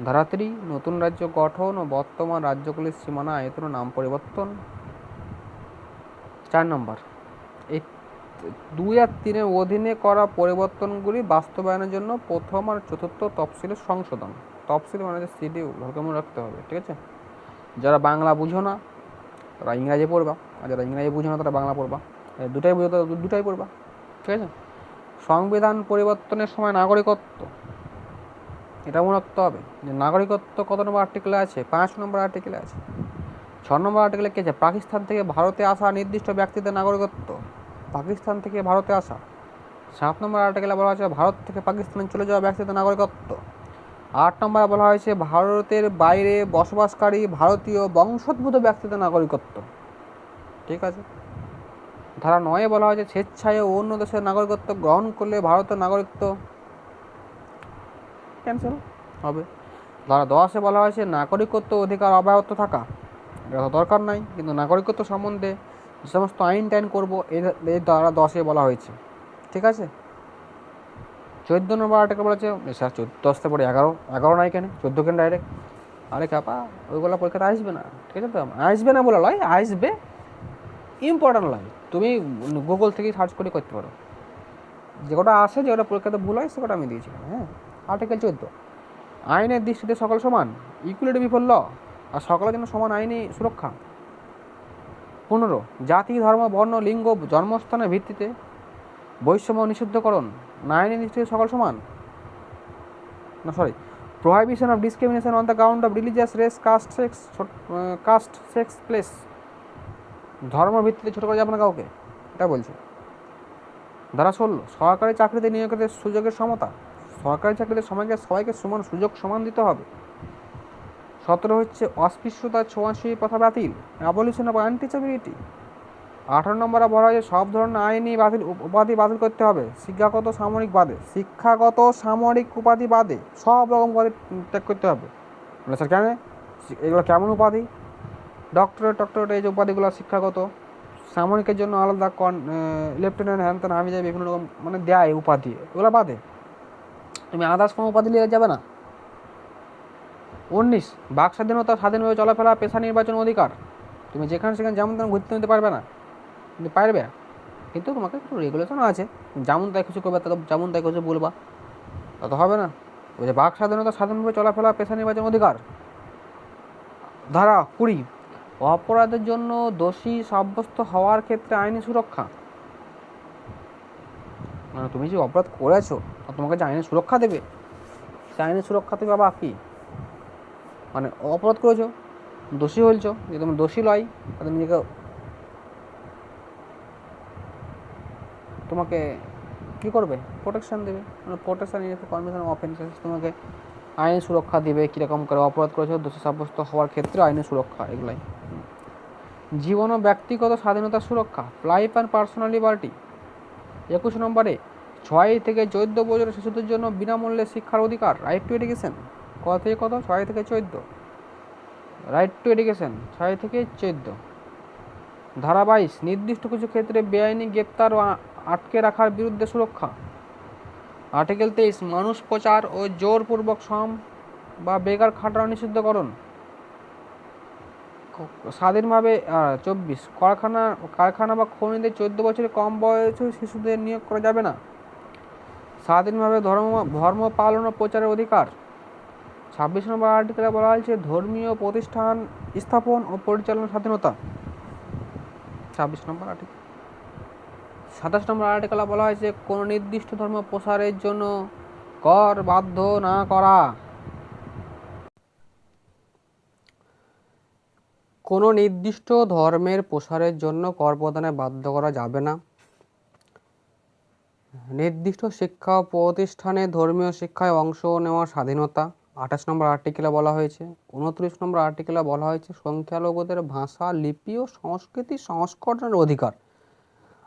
ধারা 3, নতুন রাজ্য গঠন ও বর্তমান রাজ্যগুলির সীমানা আয়তন ও নাম পরিবর্তন। 4 নম্বর, এই 2 আর 3-এর অধীনে করা পরিবর্তনগুলি বাস্তবায়নের জন্য প্রথম আর চতুর্থ তফসিলের সংশোধন। তফসিল মানে যে শিডিউল, ভালো মনে রাখতে হবে, ঠিক আছে? যারা বাংলা বুঝো না তারা ইংরাজি পড়বা, আর যারা ইংরাজি বুঝো না তারা বাংলা পড়বা, দুটাই বুঝো তো দুটাই পড়বা, ঠিক আছে? সংবিধান পরিবর্তনের সময় নাগরিকত্ব, এটা মনে রাখতে হবে যে নাগরিকত্ব কত নম্বর আর্টিকেলে আছে? 5 নম্বর আর্টিকেলে আছে। 6 নম্বর আর্টিকেলে কে আছে? পাকিস্তান থেকে ভারতে আসা নির্দিষ্ট ব্যক্তিদের নাগরিকত্ব, পাকিস্তান থেকে ভারতে আসা। 7 নম্বর আর্টিকেলে বলা হয়েছে ভারত থেকে পাকিস্তানে চলে যাওয়া ব্যক্তিদের নাগরিকত্ব। 8 নম্বরে বলা হয়েছে ভারতের বাইরে বসবাসকারী ভারতীয় বংশোদ্ভূত ব্যক্তিদের নাগরিকত্ব, ঠিক আছে? ধারা 9-এ বলা হয়েছে স্বেচ্ছায় অন্য দেশের নাগরিকত্ব গ্রহণ করলে ভারতের নাগরিকত্ব ক্যান্সেল হবে। ধারা 10-এ বলা হয়েছে নাগরিকত্ব অধিকার অব্যাহত থাকা, এটা তো দরকার নাই, কিন্তু নাগরিকত্ব সম্বন্ধে যে সমস্ত আইন টাইন করবো এই ধারা 10-এ বলা হয়েছে, ঠিক আছে? 14 নম্বর আর্টিকেল বলেছে, স্যার 10 পরে 11 নাই কেন? 14 কেন ডাইরেক্ট? আরে কাপা, ওইগুলো পরীক্ষাতে আসবে না, ঠিক আছে তো? আসবে না বলে লয়, আসবে, ইম্পর্টেন্ট লয়। তুমি গুগল থেকে সার্চ করে করতে পারো, যে কটা আসে, যে কটা পরীক্ষাতে ভুল হয় সে কটা আমি দিয়েছিলাম। হ্যাঁ, আর্টিকেল 14, আইনের দৃষ্টিতে সকল সমান, ইকুয়ালিটি বিফোর ল, আর সকলের জন্য সমান আইনি সুরক্ষা। 15, জাতি ধর্ম বর্ণ লিঙ্গ জন্মস্থানের ভিত্তিতে বৈষম্য নিষিদ্ধকরণ, আইনের দৃষ্টিতে সকল সমান, না sorry, prohibition of discrimination on the ground of religious, race, caste, sex, place, ধর্ম ভিত্তিতে ছোটো করা যাবে না কাউকে, এটা বলছে। ধারা 16, সরকারি চাকরিতে নিয়োগের সুযোগের সমতা, সরকারি চাকরিতে সবাইকে সমান সুযোগ সমান দিতে হবে। 17 হচ্ছে অস্পৃশ্যতা ছোঁয়াছুঁয়ি প্রথা বাতিল, অ্যাবলিশন অফ আনটিচেবিলিটি। 18 নম্বরে বলা হয়েছে সব ধরনের আইনি উপাধি বাতিল করতে হবে, শিক্ষাগত সামরিক উপাধি বাদে সব রকম উপাধি ত্যাগ করতে হবে। বলে স্যার কেন? এগুলো কেমন উপাধি? ডক্টরেট এই যে উপাধিগুলো শিক্ষাগত, সামরিকের জন্য আলাদা লেফটেন্যান্ট হ্যান ত্যান আমি যাই বিভিন্ন রকম মানে দেয় উপাধি, এগুলো বাদে তুমি আদার্স কোনো উপাধি নিয়ে যাবে না। 19, বাক স্বাধীনতা, স্বাধীনভাবে চলাফেরা, পেশা নির্বাচন অধিকার, তুমি যেখানে সেখানে যেমন তেমন ঘুরতে নিতে পারবে না, কিন্তু পারবে, কিন্তু তোমাকে একটু রেগুলেশন আছে, যেমন তাই কিছু করবে, তাদের যেমন তাই কিছু বলবা, তা তো হবে না। ওই যে বাক স্বাধীনতা, স্বাধীনভাবে চলাফেরা, পেশা নির্বাচন অধিকার। ধারা 20, অপরাধের জন্য দোষী সাব্যস্ত হওয়ার ক্ষেত্রে আইনি সুরক্ষা, মানে তুমি যে অপরাধ করেছো তোমাকে যে আইনি সুরক্ষা দেবে, সে আইনি সুরক্ষা দেবে বা কি, মানে অপরাধ করেছো, দোষী হয়েছো, যে তুমি দোষী লয়, তাদের নিজেকে তোমাকে কী করবে? প্রোটেকশান দেবে, মানে protection in convention of offences, তোমাকে আইনি সুরক্ষা দেবে। কীরকম করে? অপরাধ করেছো, দোষী সাব্যস্ত হওয়ার ক্ষেত্রে আইনি সুরক্ষা, এগুলাই। জীবন ও ব্যক্তিগত স্বাধীনতার সুরক্ষা, লাইফ অ্যান্ড পার্সোনাল লিবার্টি। 21 নম্বরে 6 থেকে 14 বছরের শিশুদের জন্য বিনামূল্যে শিক্ষার অধিকার, রাইট টু এডুকেশন। কত থেকে কত? 6 থেকে 14। রাইট টু এডুকেশন 6 থেকে 14। ধারা 22, নির্দিষ্ট কিছু ক্ষেত্রে বেআইনি গ্রেপ্তার ও আটকে রাখার বিরুদ্ধে সুরক্ষা। আর্টিকেল 23, মানুষ প্রচার ও জোরপূর্বক শ্রম বা বেকার খাটানো নিষিদ্ধকরণ। স্বাধীনভাবে 24, কারখানা বা খনিতে 14 বছরের কম বয়সী শিশুদের নিয়োগ করা যাবে না। স্বাধীনভাবে ধর্ম পালন ও প্রচারের অধিকার। 26 নম্বর আর্টিকেলে বলা হয়েছে ধর্মীয় প্রতিষ্ঠান স্থাপন ও পরিচালনার স্বাধীনতা। 26 নম্বর আর্টিকেল। 27 নম্বর আর্টিকেলে বলা হয়েছে কোনো নির্দিষ্ট ধর্ম প্রসারের জন্য কর বাধ্য না করা। কোনো নির্দিষ্ট ধর্মের প্রসারের জন্য কর প্রদানে বাধ্য করা যাবে না। নির্দিষ্ট শিক্ষা প্রতিষ্ঠানে ধর্মীয় শিক্ষায় অংশ নেওয়ার স্বাধীনতা। 28 নম্বর আর্টিকেলে বলা হয়েছে। 29 নম্বর আর্টিকেলে বলা হয়েছে সংখ্যালঘুদের ভাষা, লিপি ও সংস্কৃতি সংস্করণের অধিকার।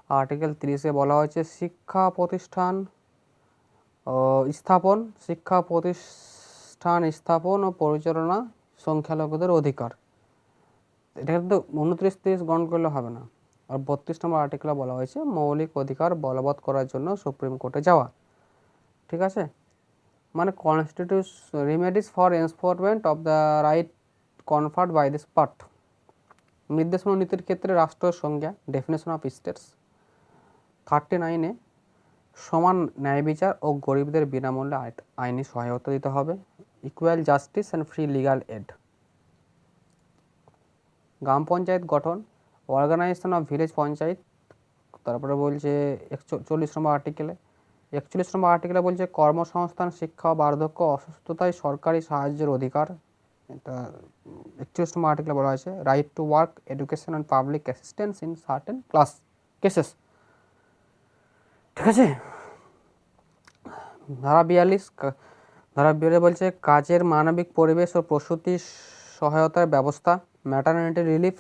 আর্টিকেল 30-এ বলা হয়েছে শিক্ষা প্রতিষ্ঠান স্থাপন ও পরিচালনা সংখ্যালঘুদের অধিকার। এটা কিন্তু 29-30 গ্রহণ করলে হবে না। আর 32 নম্বর আর্টিকেলে বলা হয়েছে মৌলিক অধিকার বলবৎ করার জন্য সুপ্রিম কোর্টে যাওয়া। ঠিক আছে, মানে remedies for enforcement of the right conferred by this part. নির্দেশনা নীতির ক্ষেত্রে রাষ্ট্রের সংজ্ঞা, ডেফিনেশন অফ স্টেটস। 39-এ সমান ন্যায় বিচার ও গরিবদের বিনামূল্যে আইনি সহায়তা দিতে হবে। Equal justice and free legal aid. গ্রাম পঞ্চায়েত গঠন, অর্গানাইজেশন অফ ভিলেজ পঞ্চায়েত। তারপরে বলছে 41 নম্বর আর্টিকেলে 41 নম্বর আর্টিকেলে বলছে কর্মসংস্থান, শিক্ষা, বার্ধক্য, অসুস্থতায় সরকারি সাহায্যের অধিকার। এটা 41 নম্বর আর্টিকেলে বলা হয়েছে right to work, education and public assistance in certain cases. ঠিক আছে। ধারা 42 বলছে কাজের মানবিক পরিবেশ ও প্রসূতি সহায়তার ব্যবস্থা, ম্যাটারনিটি রিলিফ।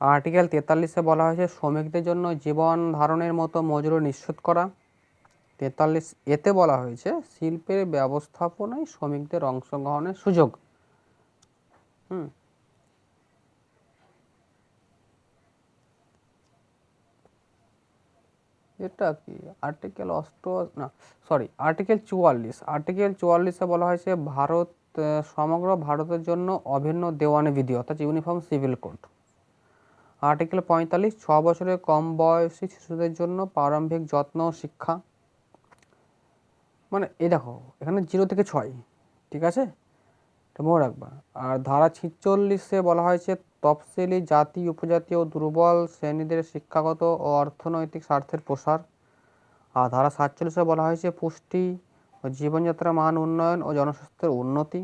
আর্টিকেল 43-এ বলা হয়েছে শ্রমিকদের জন্য জীবন ধারণের মতো মজুরি নিশ্চিত করা। 43 এতে বলা হয়েছে শিল্পের ব্যবস্থাপনায় শ্রমিকদের অংশগ্রহণের সুযোগ। এটা কি আর্টিকেল আর্টিকেল 44। আর্টিকেল 44-এ বলা হয়েছে সমগ্র ভারতের জন্য অভিন্ন দেওয়ানি বিধি অর্থাৎ ইউনিফর্ম সিভিল কোড। আর্টিকেল 45, 6 বছরের কম বয়সী শিশুদের জন্য প্রারম্ভিক যত্ন ও শিক্ষা। মানে এই দেখো এখানে 0 থেকে 6, ঠিক আছে, এটা মনে রাখবা। আর ধারা 46-এ বলা হয়েছে তফসিলি জাতি, উপজাতি ও দুর্বল শ্রেণীদের শিক্ষাগত ও অর্থনৈতিক স্বার্থের প্রসার। আর ধারা 47-এ বলা হয়েছে পুষ্টি ও জীবনযাত্রার মান উন্নয়ন ও জনস্বাস্থ্যের উন্নতি।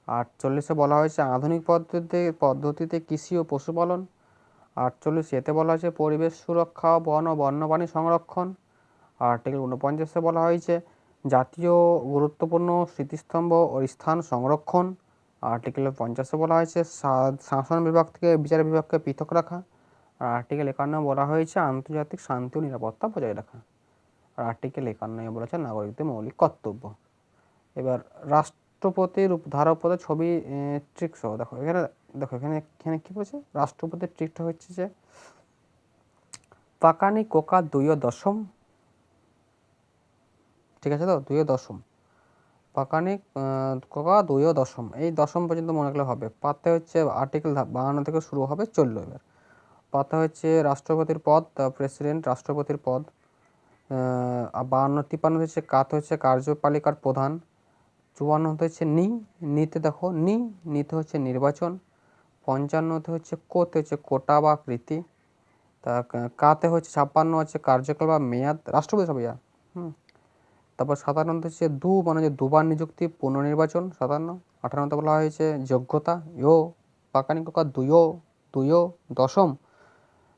48-এ বলা হয়েছে আধুনিক পদ্ধতিতে কৃষি ও পশুপালন। 48 বলা হয়েছে পরিবেশ সুরক্ষা, বন ও বন্যপ্রাণী সংরক্ষণ। আর্টিকেল 49-এ বলা হয়েছে জাতীয় গুরুত্বপূর্ণ স্মৃতিস্তম্ভ ও স্থান সংরক্ষণ। আর্টিকেল 50-এ বলা হয়েছে শাসন বিভাগ থেকে বিচার বিভাগকে পৃথক রাখা। আর আর্টিকেল 51 বলা হয়েছে আন্তর্জাতিক শান্তি ও নিরাপত্তা বজায় রাখা। আর আর্টিকেল 51 বলেছে নাগরিকদের মৌলিক কর্তব্য। এবার রাষ্ট্রপতির ধারাপদে ছবি ট্রিক্স দেখো এখানে কি বলছে রাষ্ট্রপতির ট্রিকটা হচ্ছে যে পাকানি কোকা 2 দশম। ঠিক আছে তো 2 দশম পাকানি কোকা 2 দশম, এই দশম পর্যন্ত মনে রাখলে হবে। পাতে হচ্ছে আর্টিকেল 52 থেকে শুরু হবে 14। এবার পাতা হচ্ছে রাষ্ট্রপতির পদ, প্রেসিডেন্ট রাষ্ট্রপতির পদ। 52-53 হচ্ছে কাত হচ্ছে কার্যপালিকার প্রধান। 54 হচ্ছে নিতে দেখো নিতে হচ্ছে নির্বাচন। 55 হচ্ছে কোতে হচ্ছে কোটা বা কৃতি। তা কাতে হচ্ছে 56 হচ্ছে কার্যকাল বা মেয়াদ রাষ্ট্রপতি সবাই। তারপর 57 হচ্ছে মানে যে দুবার নিযুক্তি পুনর্নির্বাচন 57। 58 বলা হয়েছে যোগ্যতা পাকানি কোকা 2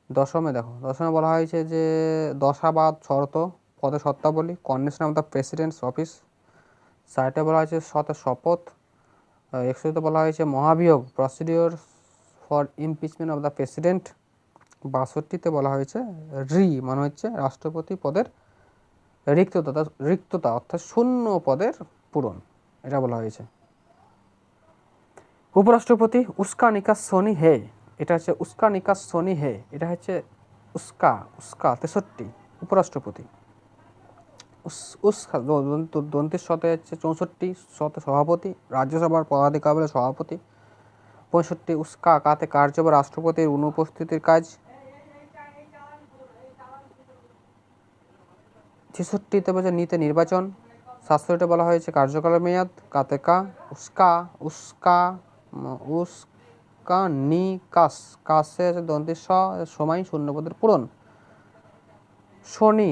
দশমে দেখো দশমে বলা হয়েছে যে দশাবাদ শর্ত পদে শর্তাবলী, condition of the president's office. 60-এ বলা হয়েছে শপথ। 61-তে বলা হয়েছে মহাভিয়োগ, procedure for impeachment of the president. 62-তে বলা হয়েছে মানে হচ্ছে রাষ্ট্রপতি পদের রিক্ততা অর্থাৎ শূন্য পদের পূরণ, এটা বলা হয়েছে। উপরাষ্ট্রপতি উস্কা নিকাশ সোনি হে, এটা হচ্ছে উস্কা নিকাশ সোনি হে, এটা হচ্ছে উস্কা উস্কা 63 উপরাষ্ট্রপতি। উস্কা দন্তের শতে হচ্ছে 64, শতে সভাপতি, রাজ্যসভার পদাধিকার বলে সভাপতি। 65 উস্কা কাতে কার্য বা রাষ্ট্রপতির অনুপস্থিতির কাজ। 66তে বলছে নিতে নির্বাচন। 67তে বলা হয়েছে কার্যকালের মেয়াদ কাতে কা উস্কা উস্কা উস্কা নি কাস, কাসে দন্তের সময় শূন্যপদের পূরণ। শনি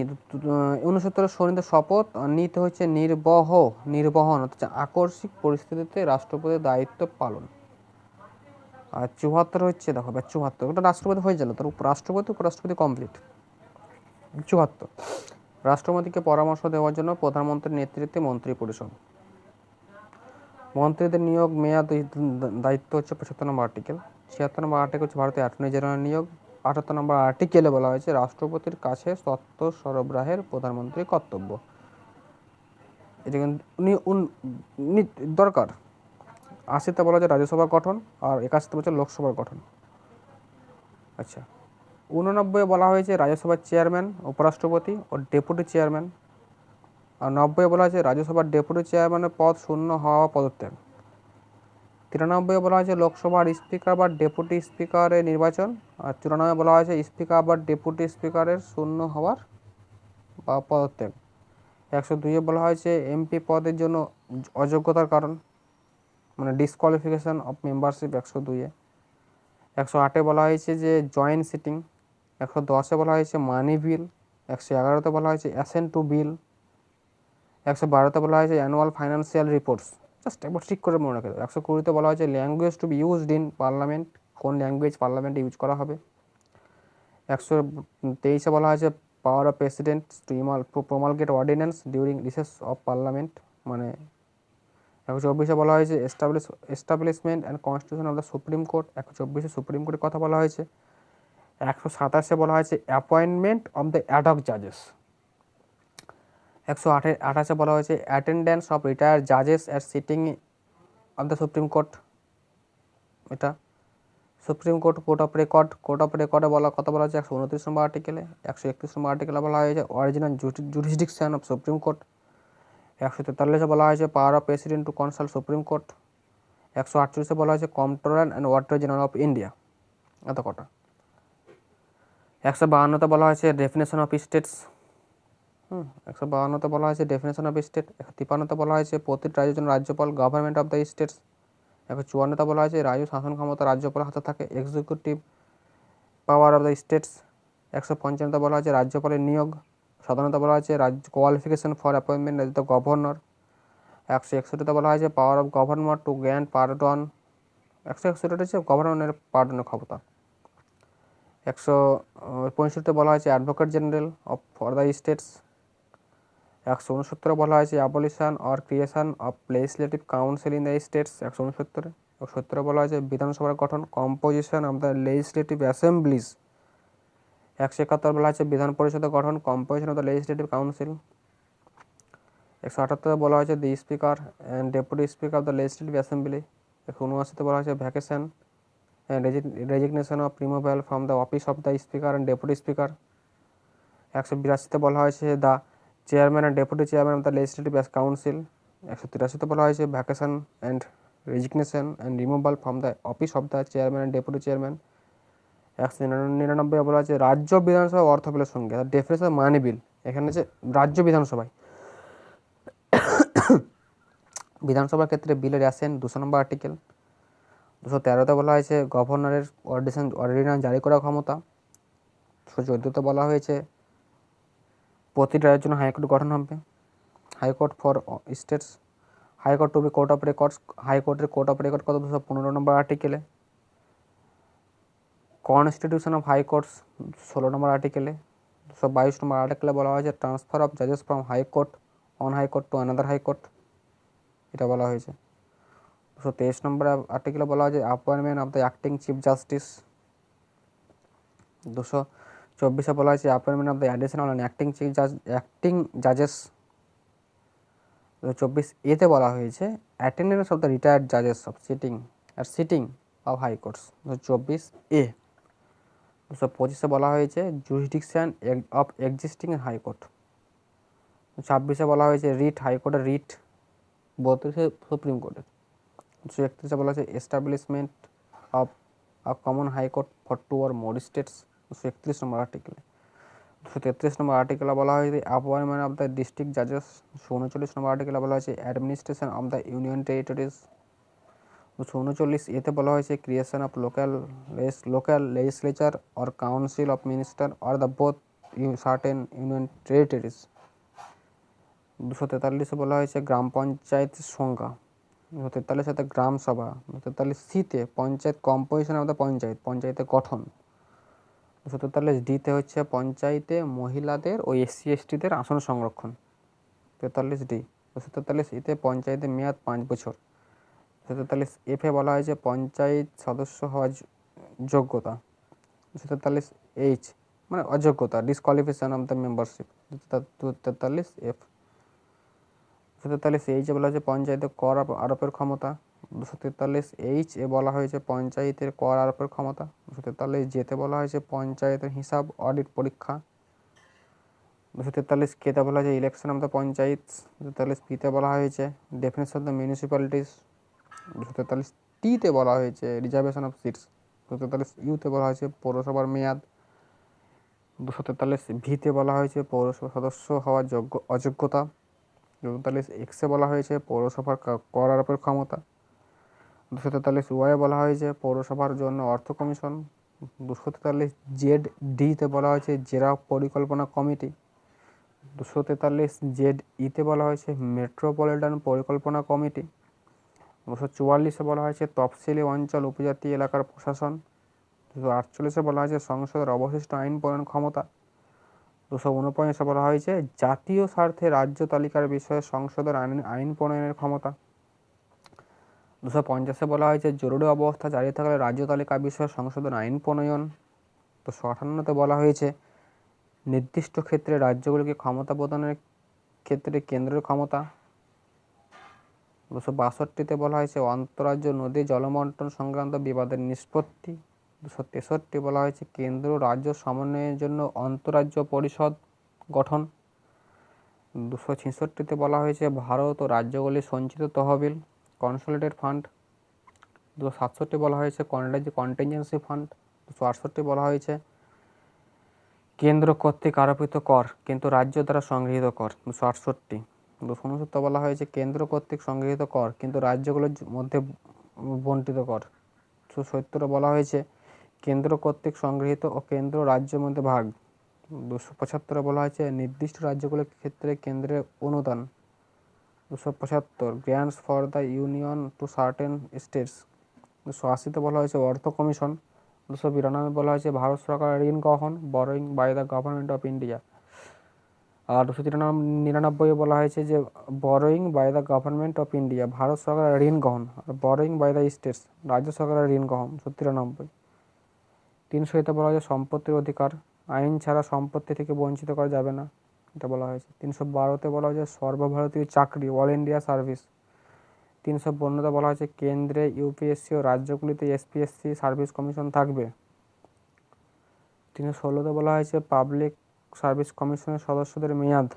69 শনিতে শপথ, নিতে হচ্ছে নির্বহন হচ্ছে আকস্মিক পরিস্থিতিতে রাষ্ট্রপতির দায়িত্ব পালন। আর 74 হচ্ছে দেখো 74, ওটা রাষ্ট্রপতি হয়ে গেল, তার রাষ্ট্রপতি উপরাষ্ট্রপতি কমপ্লিট। 74 রাষ্ট্রপতিকে পরামর্শ দেওয়ার জন্য প্রধানমন্ত্রীর নেতৃত্বে মন্ত্রী পরিষদ। মন্ত্রীদের নিয়োগ মেয়াদ দায়িত্ব হচ্ছে 75 নম্বর আর্টিকেল। 76 নম্বর আর্টিকেল হচ্ছে ভারতের অ্যাটর্নি জেনারেল নিয়োগ। 78 নম্বর আর্টিকেলে বলা হয়েছে রাষ্ট্রপতির কাছে তথ্য সরবরাহের প্রধানমন্ত্রীর কর্তব্য। এটা কিন্তু দরকার। 80তে বলা হয়েছে রাজ্যসভার গঠন, আর 81তে বলছে লোকসভার গঠন। আচ্ছা, 89 বলা হয়েছে রাজ্যসভার চেয়ারম্যান, উপরাষ্ট্রপতি ও ডেপুটি চেয়ারম্যান। আর 90 বলা হয়েছে রাজ্যসভার ডেপুটি চেয়ারম্যানের পদ শূন্য হওয়া পদত্যাগ। 93 বলা হয়েছে লোকসভার স্পিকার বা ডেপুটি স্পিকারের নির্বাচন। আর 94 বলা হয়েছে স্পিকার বা ডেপুটি স্পিকারের শূন্য হওয়ার বা পদত্যাগ। 102 বলা হয়েছে এমপি পদের জন্য অযোগ্যতার কারণ, মানে ডিসকোয়ালিফিকেশন অফ মেম্বারশিপ 102-এ। 108-এ বলা হয়েছে যে জয়েন্ট সিটিং। 110-এ বলা হয়েছে মানি বিল। 111-তে বলা হয়েছে অ্যাসেন্ট টু বিল। 112-তে বলা হয়েছে অ্যানুয়াল ফাইন্যান্সিয়াল রিপোর্টস, জাস্ট একবার ঠিক করে মনে রাখে। 120-তে বলা হয়েছে language to be used in parliament, কোন ল্যাঙ্গুয়েজ পার্লামেন্টে ইউজ করা হবে। 123-এ বলা হয়েছে power of president to promulgate ordinance during recess of parliament, মানে 124-এ বলা হয়েছে establishment and constitution of the supreme court. 124-এ সুপ্রিম কোর্টের কথা বলা হয়েছে। 127-এ বলা হয়েছে অ্যাপয়েন্টমেন্ট অফ দ্য অ্যাডহক জাজেস। 128-এ বলা হয়েছে অ্যাটেন্ডেন্স অফ রিটায়ার্ড জাজেস at sitting of the supreme court. এটা সুপ্রিম কোর্ট অফ রেকর্ডে কথা বলা হয়েছে 129 নম্বর আর্টিকেলে। 131 নম্বর আর্টিকেলে বলা হয়েছে original jurisdiction of supreme court. 143-এ বলা হয়েছে power of president to consult supreme court. 148-এ বলা হয়েছে comptroller and auditor general of India. এত কটা। 152-তে বলা হয়েছে ডেফিনেশন অফ স্টেটস। 152-তে বলা হয়েছে ডেফিনেশন অফ স্টেট। 153-তে বলা হয়েছে প্রতিটি রাজ্যের জন্য রাজ্যপাল, গভর্নমেন্ট অফ দ্য স্টেটস। 154-তে বলা হয়েছে রাজ্য শাসন ক্ষমতা রাজ্যপালের হাতে থাকে, executive power of the states. 155-তে বলা হয়েছে রাজ্যপালের নিয়োগ। 57-তে বলা হয়েছে qualification for appointment as the governor. 161-তে বলা হয়েছে power of governor to grant pardon. 161 হচ্ছে গভর্নরের পার্ডনের ক্ষমতা। 165-তে বলা হয়েছে advocate general of for the states. 169-এ বলা হয়েছে abolition or creation of legislative council in the states. 169-এ 170-এ বলা হয়েছে বিধানসভার গঠন, composition of the legislative assemblies. 171 বলা হয়েছে বিধান পরিষদের গঠন, composition of the legislative council. 178-এ বলা হয়েছে the speaker and deputy speaker of the legislative assembly. 179-তে বলা হয়েছে vacation and resignation of removal from the office of the speaker and deputy speaker. 182-তে বলা হয়েছে the chairman and deputy chairman of the legislative council. 183-তে বলা হয়েছে vacation and resignation and removal from the office of the chairman and deputy chairman. 199-এ বলা হয়েছে রাজ্য বিধানসভা অর্থ বিলের সঙ্গে, ডেফিনেশন মানি বিল। এখানে হচ্ছে রাজ্য বিধানসভায় বিধানসভার ক্ষেত্রে বিলের অ্যাসেন্ট 200 নম্বর আর্টিকেল। 213-তে বলা হয়েছে গভর্নরের অর্ডিন্যান্স জারি করার ক্ষমতা। 214-তে বলা হয়েছে প্রতিটি রাজ্যের জন্য হাইকোর্ট গঠন হবে, high court for states. High court to be court of records, হাইকোর্টের কোর্ট অফ রেকর্ড কত 215 নম্বর আর্টিকেলে। কনস্টিটিউশন অফ হাইকোর্টস 16 নম্বর আর্টিকেলে। 222 নম্বর আর্টিকেলে বলা হয়েছে ট্রান্সফার অফ জাজেস from high court on high court to another high court, এটা বলা হয়েছে। 223 নম্বর আর্টিকেলে বলা হয়েছে appointment of the acting chief justice. 224-এ বলা হয়েছে appointment of the additional and acting জাজেস। 224-এতে বলা হয়েছে অ্যাটেন্ডেন্স অফ দ্য রিটায়ার্ড জাজেস অফ সিটিং আর সিটিং অফ হাইকোর্টস 224A। 225 বলা হয়েছে জুরিসডিকশন অফ এক্সিস্টিং হাইকোর্ট। 26 বলা হয়েছে রিট, হাইকোর্টের রিট। 32 সুপ্রিম কোর্টের। 231 বলা হয়েছে establishment of a common high court for 2 or more states. 231 নম্বর আর্টিকেলে। 233 নম্বর আর্টিকেলে বলা হয়েছে অ্যাপয়েন্টমেন্ট অফ দ্য ডিস্ট্রিক্ট জাজেস। 239 নম্বর আর্টিকেলে বলা হয়েছে administration of the union territories. 239 এতে বলা হয়েছে creation of local legislature or council of minister or the both certain union territories. 243 বলা হয়েছে গ্রাম পঞ্চায়েতের সংখ্যা। 243 গ্রাম সভা। 243 panchayat composition of the panchayat, পঞ্চায়েতের গঠন। 243 হচ্ছে পঞ্চায়েতে মহিলাদের ও SC STদের আসন সংরক্ষণ। 43 243 পঞ্চায়েতের মেয়াদ 5 বছর। 243 বলা হয়েছে পঞ্চায়েত সদস্য হওয়ার যোগ্যতা। 243 মানে অযোগ্যতা, ডিসকোয়ালিফিকেশন অফ দ্য মেম্বারশিপ। 243 243 বলা হয়েছে পঞ্চায়েতের কর আরোপের ক্ষমতা। 243 বলা হয়েছে পঞ্চায়েতের কর আরোপের ক্ষমতা। 243 বলা হয়েছে পঞ্চায়েতের হিসাব অডিট পরীক্ষা। 243 বলা হয়েছে ইলেকশন অফ দ্য পঞ্চায়েত। 243 বলা হয়েছে ডেফিনেশন অফ দ্য মিউনিসিপ্যালিটিস। 243 বলা হয়েছে রিজার্ভেশন অফ সিটস। 243 বলা হয়েছে পৌরসভার মেয়াদ। 243 বলা হয়েছে পৌরসভা সদস্য হওয়ার অযোগ্যতা। 243 বলা হয়েছে পৌরসভার কর আরোপের ক্ষমতা। 243 বলা হয়েছে পৌরসভার জন্য অর্থ কমিশন। 243 বলা হয়েছে জেলা পরিকল্পনা কমিটি। 243 বলা হয়েছে মেট্রোপলিটন পরিকল্পনা কমিটি। 244 বলা হয়েছে তফসিলি অঞ্চল উপজাতি এলাকার প্রশাসন। 248 বলা হয়েছে সংসদের অবশিষ্ট আইন প্রণয়ন ক্ষমতা। 249 বলা হয়েছে জাতীয় স্বার্থে রাজ্য তালিকার বিষয়ে সংসদের আইন প্রণয়নের ক্ষমতা। 250 বলা হয়েছে জরুরি অবস্থা জারি থাকলে রাজ্য তালিকা বিষয়ে সংসদের আইন প্রণয়ন। 258 বলা হয়েছে নির্দিষ্ট ক্ষেত্রে রাজ্যগুলিকে ক্ষমতা প্রদানের ক্ষেত্রে কেন্দ্রের ক্ষমতা। 262 বলা হয়েছে আন্তঃরাজ্য নদী জলবন্টন সংক্রান্ত বিবাদের নিষ্পত্তি। 263 বলা হয়েছে কেন্দ্র রাজ্য সমন্বয়ের জন্য আন্তঃরাজ্য পরিষদ গঠন। 266 বলা হয়েছে ভারত ও রাজ্যগুলির সঞ্চিত তহবিল কনসোলিডেটেড ফান্ড। 267 বলা হয়েছে কন্টিনজেন্সি ফান্ড। 268 বলা হয়েছে কেন্দ্র কর্তৃক আরোপিত কর কিন্তু রাজ্য দ্বারা সংগৃহীত কর। 268 269 বলা হয়েছে কেন্দ্র কর্তৃক সংগৃহীত কর কিন্তু রাজ্যগুলোর মধ্যে বণ্টিত কর। 270 বলা হয়েছে কেন্দ্র কর্তৃক সংগৃহীত ও কেন্দ্র রাজ্যের মধ্যে ভাগ। 275 বলা হয়েছে নির্দিষ্ট রাজ্যগুলোর ক্ষেত্রে কেন্দ্রের অনুদান। 275 grants for the union to certain states. 280 বলা হয়েছে অর্থ কমিশন। 292 বলা হয়েছে ভারত সরকারের ঋণ গ্রহণ borrowing by the government of India. আর 299 বলা হয়েছে যে borrowing by the government of India Bharat সরকারের ঋণ গ্রহণ, আর বরোয়িং বাই দ্য স্টেটস রাজ্য সরকারের ঋণ গ্রহণ। 293 300 বলা হয়েছে সম্পত্তির অধিকার, আইন ছাড়া সম্পত্তি থেকে বঞ্চিত করা যাবে না, এটা বলা হয়েছে। 312 বলা হয়েছে সর্বভারতীয় চাকরি অল ইন্ডিয়া সার্ভিস। 352 বলা হয়েছে কেন্দ্রে ইউপিএসসি ও রাজ্যগুলিতে এসপিএসসি সার্ভিস কমিশন থাকবে। 316 বলা হয়েছে পাবলিক সার্ভিস কমিশনের সদস্যদের মেয়াদ।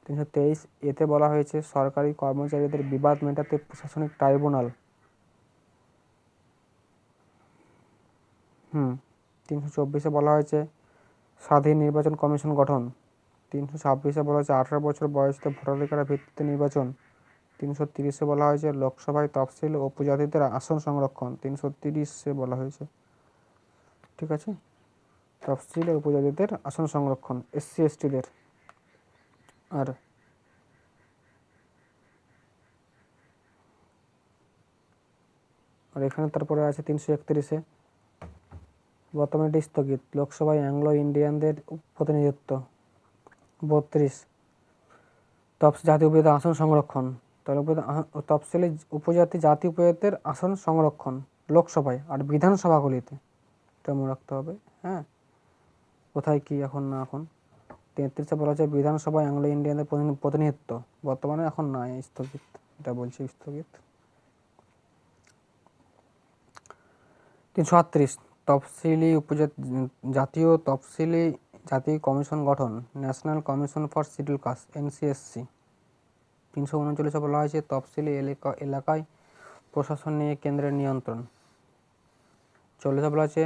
323 বলা হয়েছে সরকারি কর্মচারীদের বিবাদ মেটাতে প্রশাসনিক ট্রাইব্যুনাল। 324 বলা হয়েছে স্বাধীন নির্বাচন কমিশন গঠন। 326 বলা হয়েছে 18 বছর বয়সে ভোটাধিকারের ভিত্তিতে নির্বাচন। 330 বলা হয়েছে লোকসভায় তফসিল ও উপজাতিদের আসন সংরক্ষণ। 330 বলা হয়েছে, ঠিক আছে, তফসিল ও উপজাতিদের আসন সংরক্ষণ SC STদের। আর এখানে তারপরে আছে 331 বর্তমানে এটি স্থগিত লোকসভায় অ্যাংলো ইন্ডিয়ানদের প্রতিনিধিত্ব। 32 জাতি উপজাতির আসন সংরক্ষণ, তফসিলি উপজাতি জাতি উপজাতির আসন সংরক্ষণ লোকসভায় আর বিধানসভাগুলিতে, এটা মনে রাখতে হবে। হ্যাঁ, কোথায় কি এখন না এখন। 33 বলা হচ্ছে বিধানসভায় অ্যাংলো ইন্ডিয়ানদের প্রতিনিধিত্ব, বর্তমানে এখন নাই, স্থগিত, এটা বলছে স্থগিত। 338 তফসিলি জাতীয় তফসিলি জাতি কমিশন গঠন, national commission for schedule caste NCSC। 339 বলা হয়েছে তফসিলি এলাকায় প্রশাসন নিয়ে কেন্দ্রের নিয়ন্ত্রণ। 40 বলা হয়েছে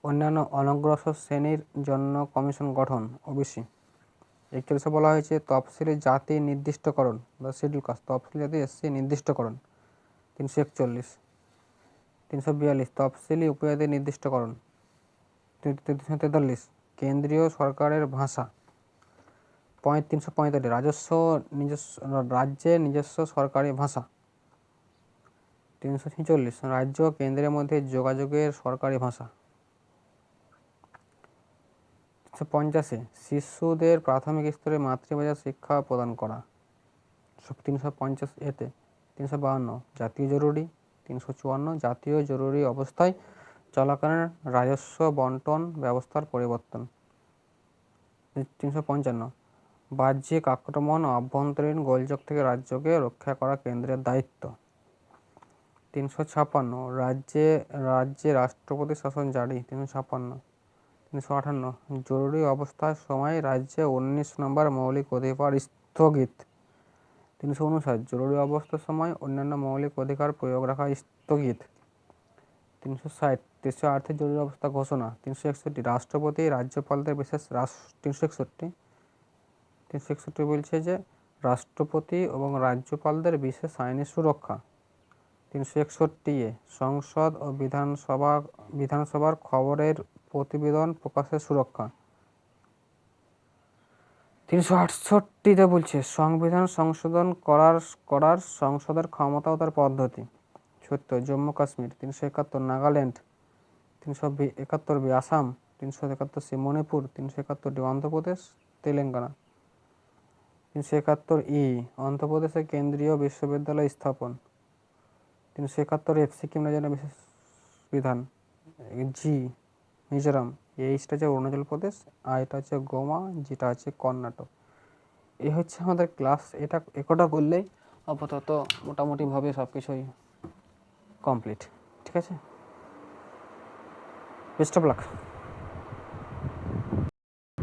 অন্যান্য অনগ্রসর শ্রেণীর জন্য কমিশন গঠন OBC। 41 বলা হয়েছে তফসিলি জাতি নির্দিষ্টকরণ বা শিডিউল কাস্ট, তফসিলি জাতি SC নির্দিষ্টকরণ। 341। 342 তফসিলি উপজাতি নির্দিষ্টকরণ। 343 কেন্দ্রীয় সরকারের ভাষা। 345 রাজ্যের নিজস্ব সরকারি ভাষা। 346 রাজ্য ও কেন্দ্রের মধ্যে যোগাযোগের সরকারি ভাষা। 385 শিশুদের প্রাথমিক স্তরে মাতৃভাষা শিক্ষা প্রদান করা। 350 এতে। 352 জাতীয় জরুরি। 354 জাতীয় জরুরি অবস্থায় চলাকালীন রাজস্ব বন্টন ব্যবস্থার পরিবর্তন। 355 বাহ্যিক আক্রমণ ও আভ্যন্তরীণ গোলযোগ থেকে রাজ্যকে রক্ষা করা কেন্দ্রের দায়িত্ব। 356 রাজ্যে রাষ্ট্রপতি শাসন জারি। 356। 358 জরুরি অবস্থার সময় রাজ্যে 19 নম্বর মৌলিক অধিকার স্থগিত। 359 জরুরি অবস্থার সময় অন্যান্য মৌলিক অধিকার প্রয়োগ রাখা স্থগিত। 360 দেশীয় আর্থিক জরুরি অবস্থা ঘোষণা। 361 রাষ্ট্রপতি রাজ্যপালদের বিশেষ 361 বলছে যে রাষ্ট্রপতি এবং রাজ্যপালদের বিশেষ আইনি সুরক্ষা। 361 সংসদ ও বিধানসভার খবরের প্রতিবেদন প্রকাশের সুরক্ষা। 368 বলছে সংবিধান সংশোধন করার সংসদের ক্ষমতা ও তার পদ্ধতি। 70 জম্মু কাশ্মীর। 371 নাগাল্যান্ড। 371 আসাম। 371 মণিপুর। 371 অন্ধ্রপ্রদেশ তেলেঙ্গানা। 371 অন্ধ্রপ্রদেশে কেন্দ্রীয় বিশ্ববিদ্যালয় স্থাপন। 371 সিকিম রাজ্যের বিশেষ বিধান। মিজোরাম। এইটা হচ্ছে অরুণাচল প্রদেশ, আর এটা হচ্ছে গোমা, যেটা হচ্ছে কর্ণাটক। এই হচ্ছে আমাদের ক্লাস। একটা করলেই আপাতত মোটামুটিভাবে সব কিছুই কমপ্লিট। ঠিক আছে, বেস্ট অফ লাক।